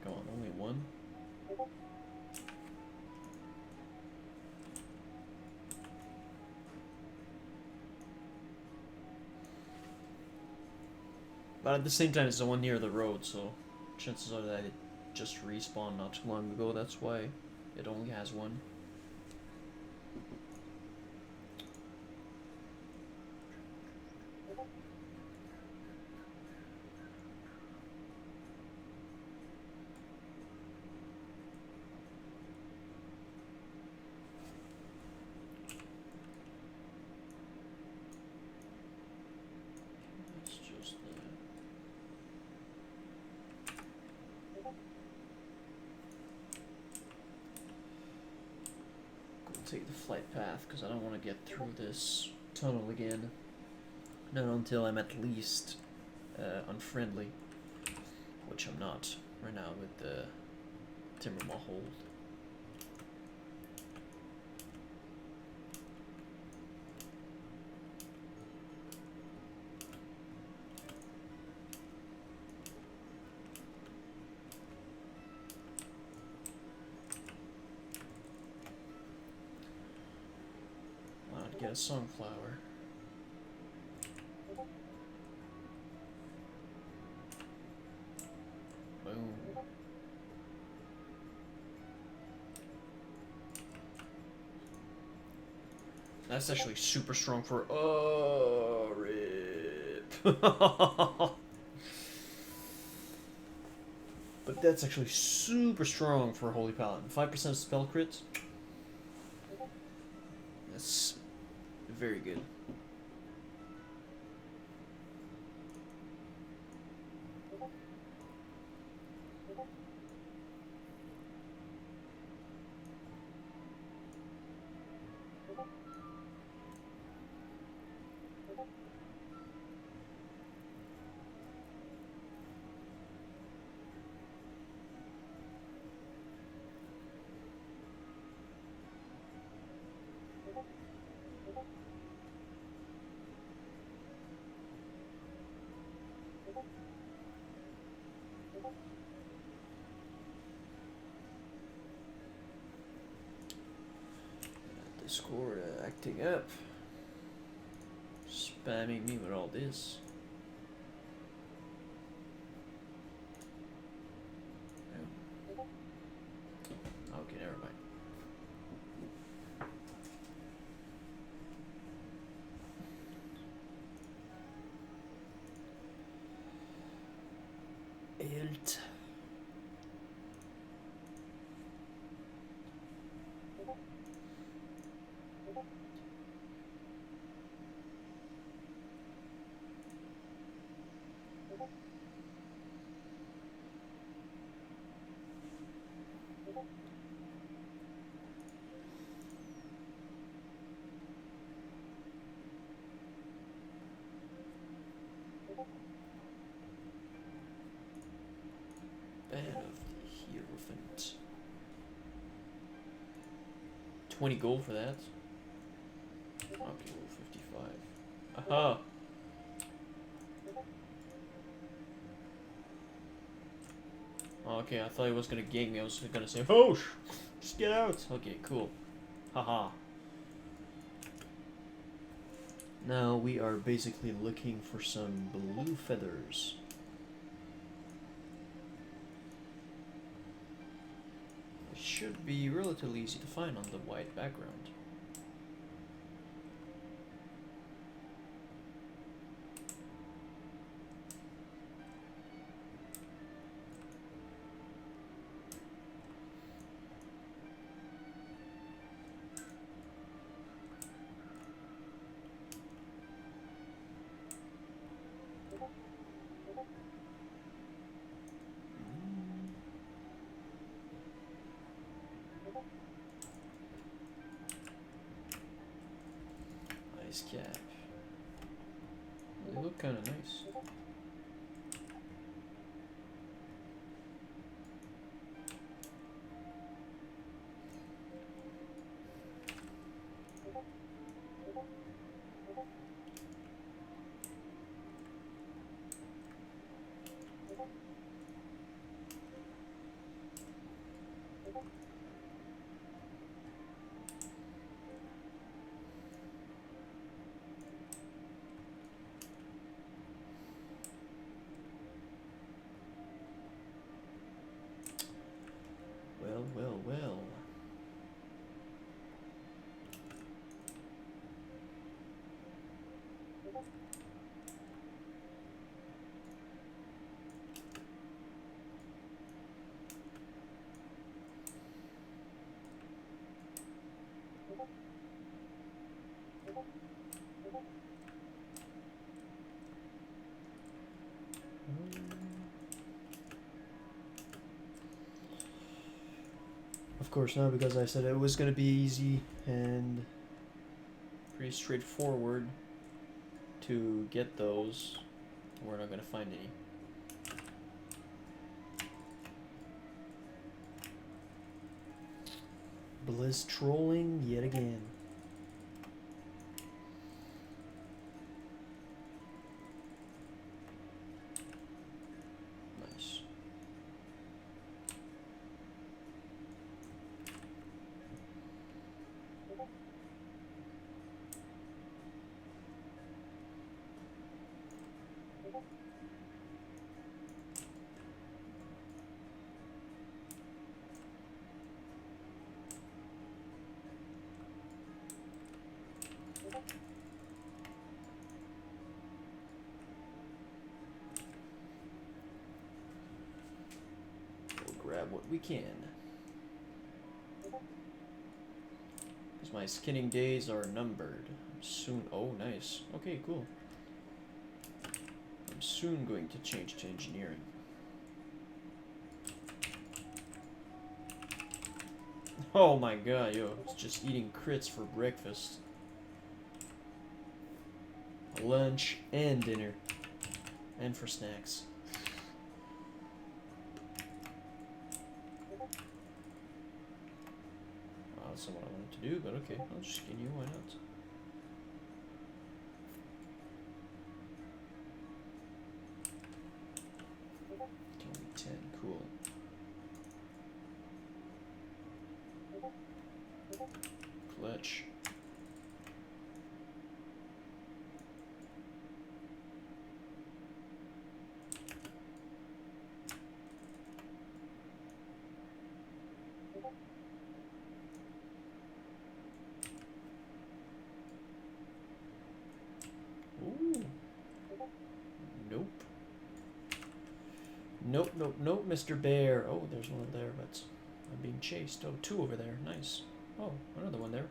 Go on, only one. But at the same time, it's the one near the road, so chances are that it just respawned not too long ago. That's why it only has one. It's just take the flight path because I don't want to get through this tunnel again. Not until I'm at least unfriendly, which I'm not right now with the Timber Hold. I'd get a sunflower. Boom. That's actually super strong for. Oh, rip. But that's actually super strong for Holy Paladin. 5% spell crit. That's very good. Discord acting up, spamming me with all this. Okay, never mind. Elt. Band of the Hierophant. 20 gold for that. Okay, well, 55. Aha! Okay, I thought he was gonna gank me. I was gonna say, "Oh, just get out." Okay, cool. Haha. Now we are basically looking for some blue feathers. It should be relatively easy to find on the white background. Ice cap. They look kind of nice. Well, well, well. Of course not, because I said it was going to be easy and pretty straightforward to get those. We're not going to find any. BiS trolling yet again. Nice. We'll grab what we can. Because my skinning days are numbered. Soon. Oh, nice. Okay, cool. I'm soon going to change to engineering. Oh my god, yo. It's just eating crits for breakfast. Lunch and dinner. And for snacks. Well, that's not what I wanted to do, but okay. I'll just skin you, why not? Only 10, cool. Clutch. Ooh. Nope. Nope, nope, nope, Mr. Bear. Oh, there's one there, but I'm being chased. Oh, two over there. Nice. Oh, another one there.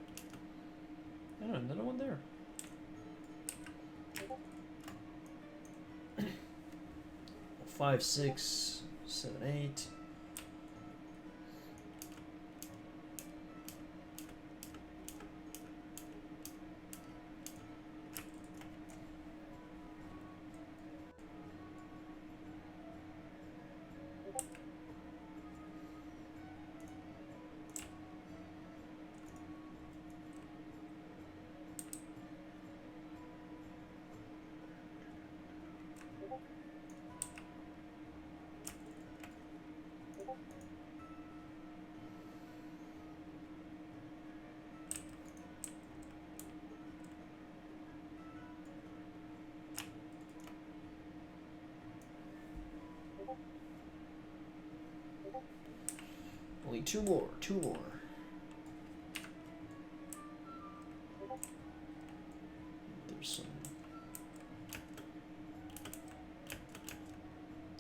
And another one there. 5, 6, 7, 8. Only two more. Two more. There's some.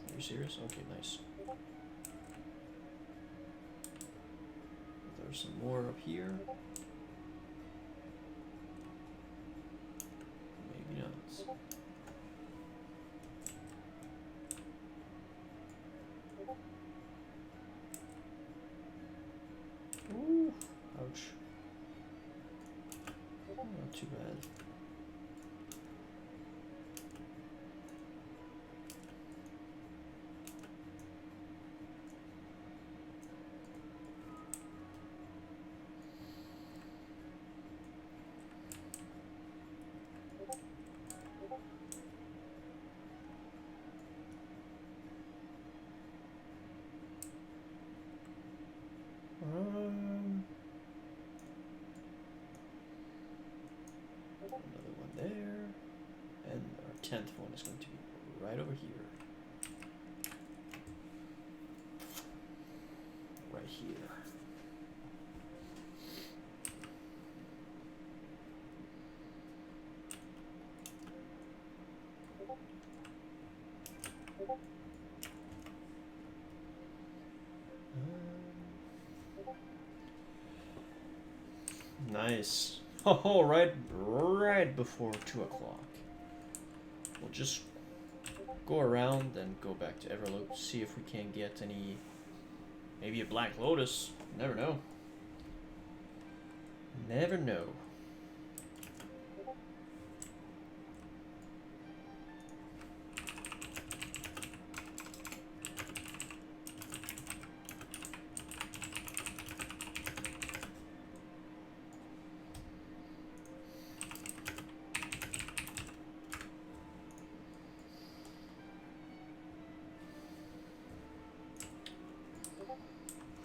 Are you serious? Okay, nice. There's some more up here. Maybe not. Ooh, ouch. Not too bad. Another one there, and our 10th one is going to be right over here. Right here. Nice. Oh, right before 2 o'clock. We'll just go around and go back to Everloop, see if we can get any, maybe a Black Lotus. Never know. Never know.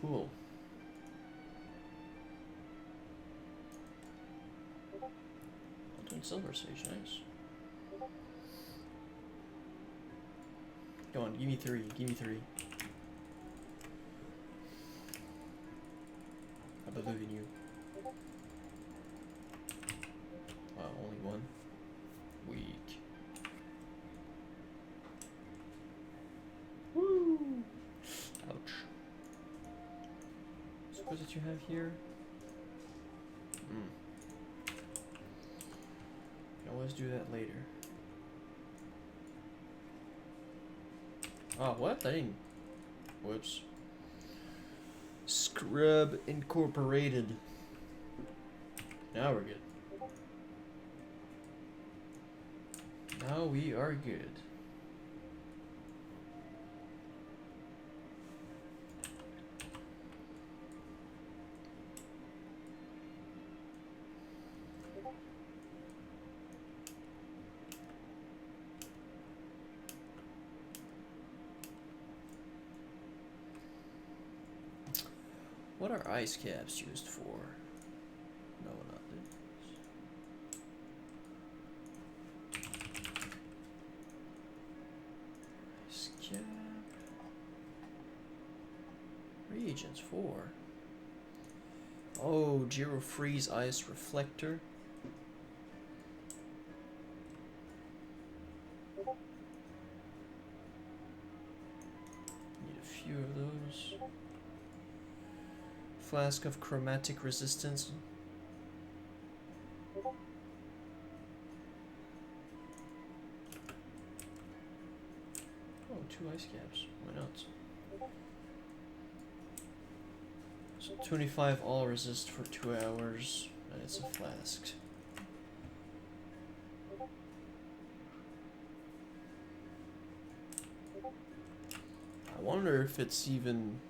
Cool. Doing Silver Sage, nice. Go on, give me 3, give me 3. I believe in you. Wow, only 1. Weak. Woo! Ouch. What did you have here? Can always do that later. Oh, what? I didn't. Whoops. Scrub Incorporated. Now we're good. Now we are good. What are ice caps used for? No, not this. Ice cap. Reagents for. Oh, Gyro Freeze Ice Reflector. Need a few of those. Flask of Chromatic Resistance. Oh, 2 ice caps. Why not? So 25 all resist for 2 hours, and it's a flask. I wonder if it's even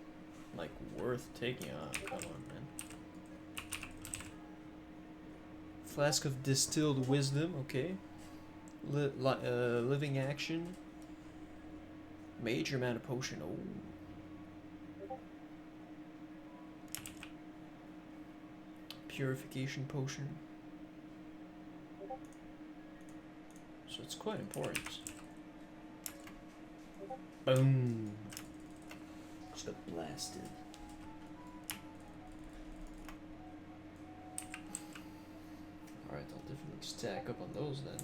like worth taking. Ah, come on, man. Flask of Distilled Wisdom, okay. Living Action. Major Mana Potion, oh. Purification Potion. So it's quite important. Boom. Just got blasted. Alright, I'll definitely stack up on those then.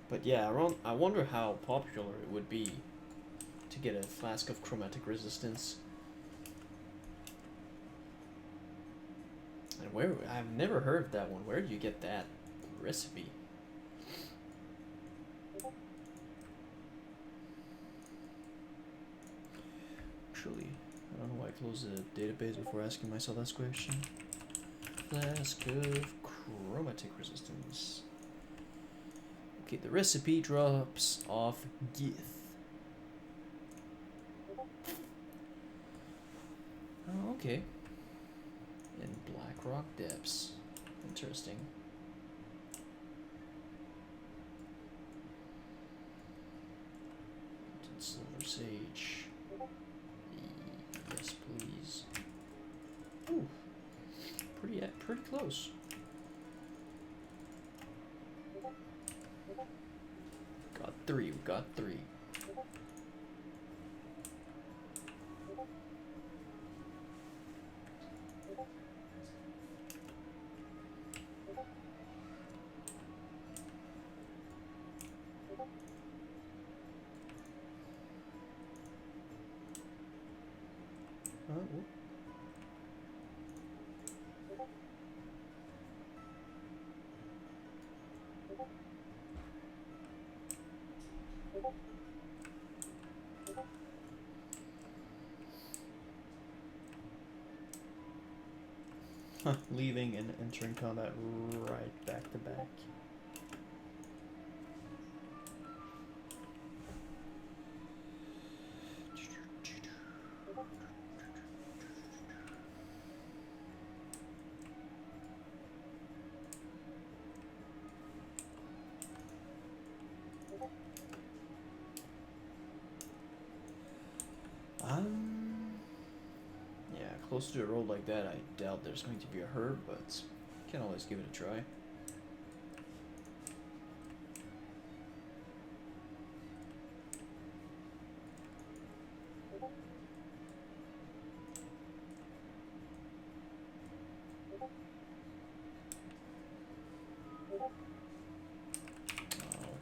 But yeah, I wonder how popular it would be to get a flask of chromatic resistance. And where, I've never heard of that one. Where do you get that recipe? Actually, I don't know why I closed the database before asking myself this question. Flask of chromatic resistance. Okay, the recipe drops off BiS. Oh, okay. In Black Rock Depths. Interesting. Silver Sage. Yes, please. Ooh. Pretty close. Got three, we got three. Whoop. Leaving and entering combat right back to back. Yeah, close to a roll like that, I doubt there's going to be a herb, but can always give it a try.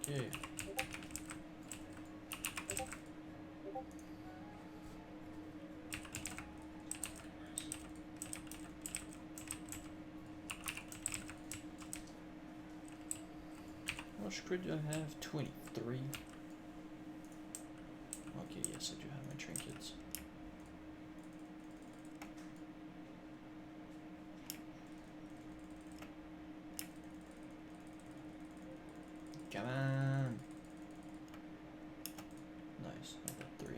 Okay. How much crit do I have? 23. Okay, yes, I do have my trinkets. Come on. Nice, I got 3.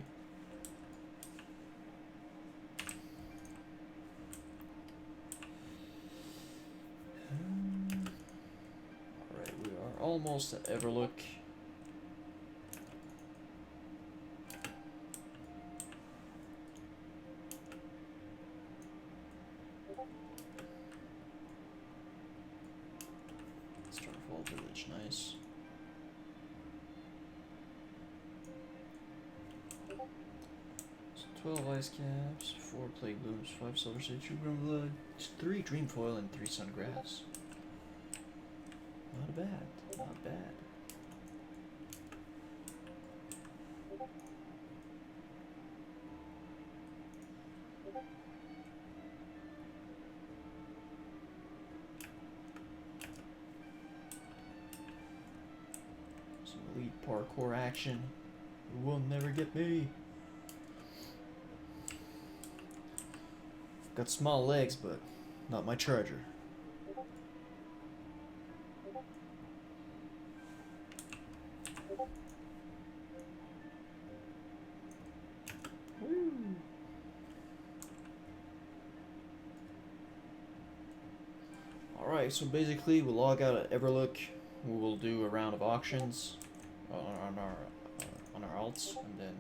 Alright, we are almost at Everlook. Starfall Village, nice. So 12 ice caps, 4 plague blooms, 5 silver sage, 2 grim blood, 3 dream foil, and 3 sungrass. Not bad, not bad. Some elite parkour action. You will never get me. Got small legs, but not my charger. Woo. Alright, so basically we'll log out at Everlook. We will do a round of auctions on our alts, and then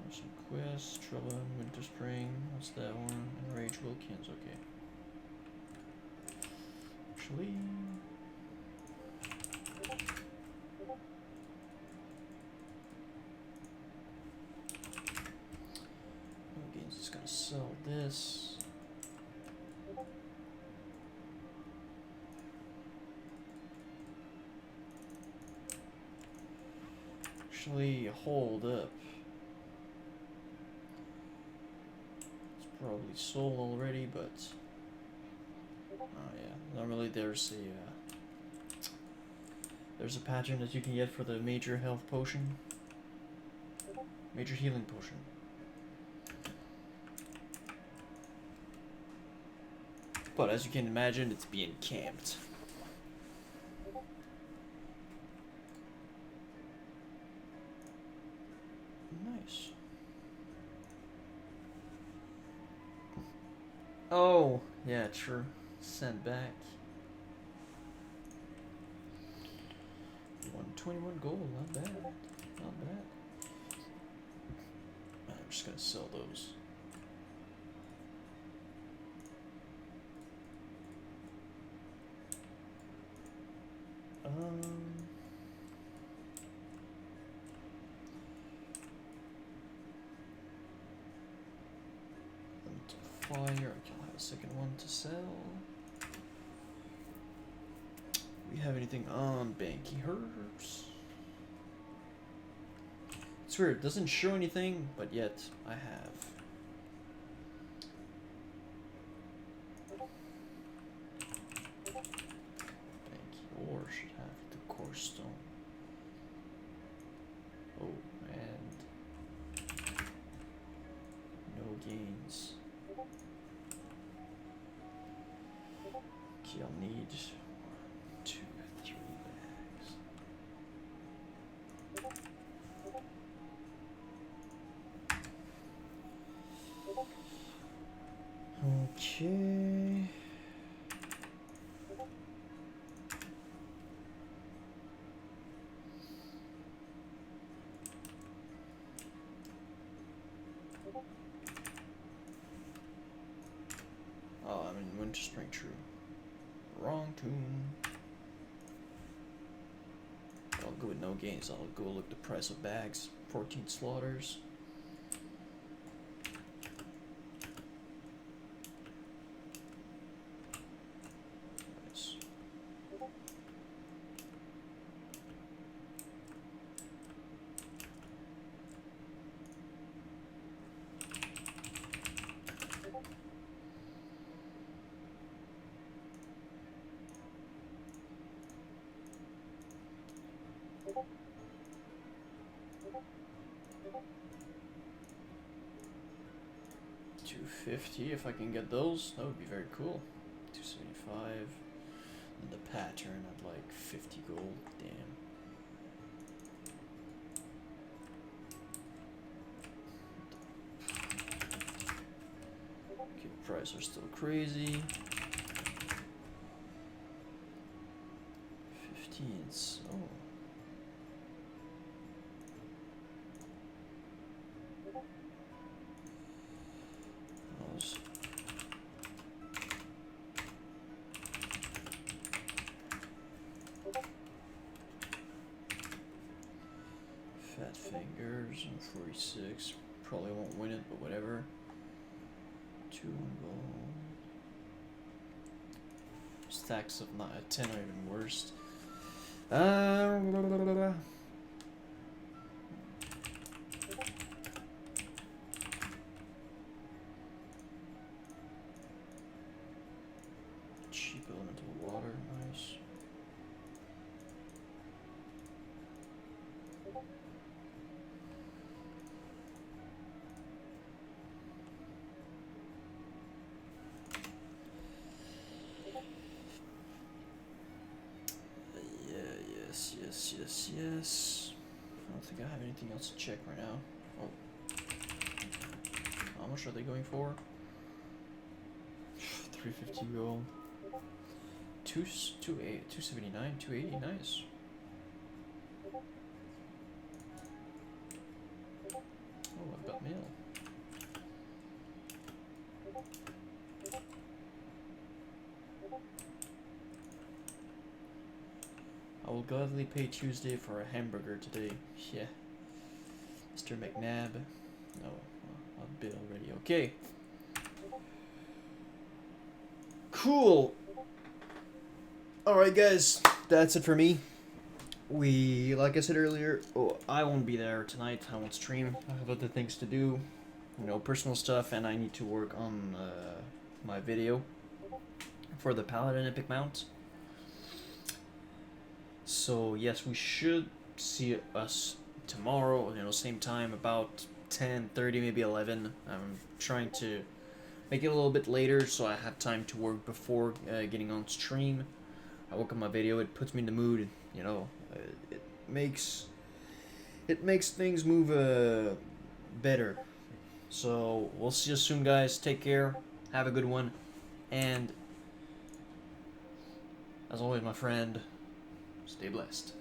some quests. Trouble in Winter Spring. What's that one? Enrage Wilkins. Okay. Actually, okay, just gonna sell this. Actually, hold up. It's probably sold already, but oh yeah, normally there's a pattern that you can get for the major health potion, major healing potion. But as you can imagine, it's being camped. Nice. Oh, yeah, true. Sent back. 121 gold, not bad. Not bad. I'm just gonna sell those. Fire, I'll have a second one to sell. We have anything on Banky Herbs? It's weird, it doesn't show anything, but yet I have. Banky ore should have the core stone. Oh, and no gains. Okay, I'll need 1, 2, 3 bags. Okay. Oh, I'm in Winter Spring True. Wrong tune. I'll go with no gains. I'll go look the price of bags. 14 slaughters. Nice. $250 if I can get those. That would be very cool. 275. And the pattern at like 50 gold. Damn. Okay, prices are still crazy. 15s. Oh. Those. Fat fingers and 46. Probably won't win it, but whatever. 2 gold. Stacks of 10 are even worse. Cheap elemental water, nice. Yes. I don't think I have anything else to check right now. Oh. How much are they going for? 350 gold. 279, 280, nice. Oh, I've got mail. I will gladly pay Tuesday for a hamburger today. Yeah. Mr. McNabb. No, I've bid already. Okay. Cool. Alright, guys. That's it for me. Like I said earlier, I won't be there tonight. I won't stream. I have other things to do. You know, personal stuff, and I need to work on my video for the Paladin Epic Mount. So yes, we should see us tomorrow, you know, same time, about 10:30, maybe 11. I'm trying to make it a little bit later so I have time to work before getting on stream. I work on my video, it puts me in the mood, you know, it makes things move better. So we'll see you soon, guys. Take care, have a good one, and as always, my friend, stay blessed.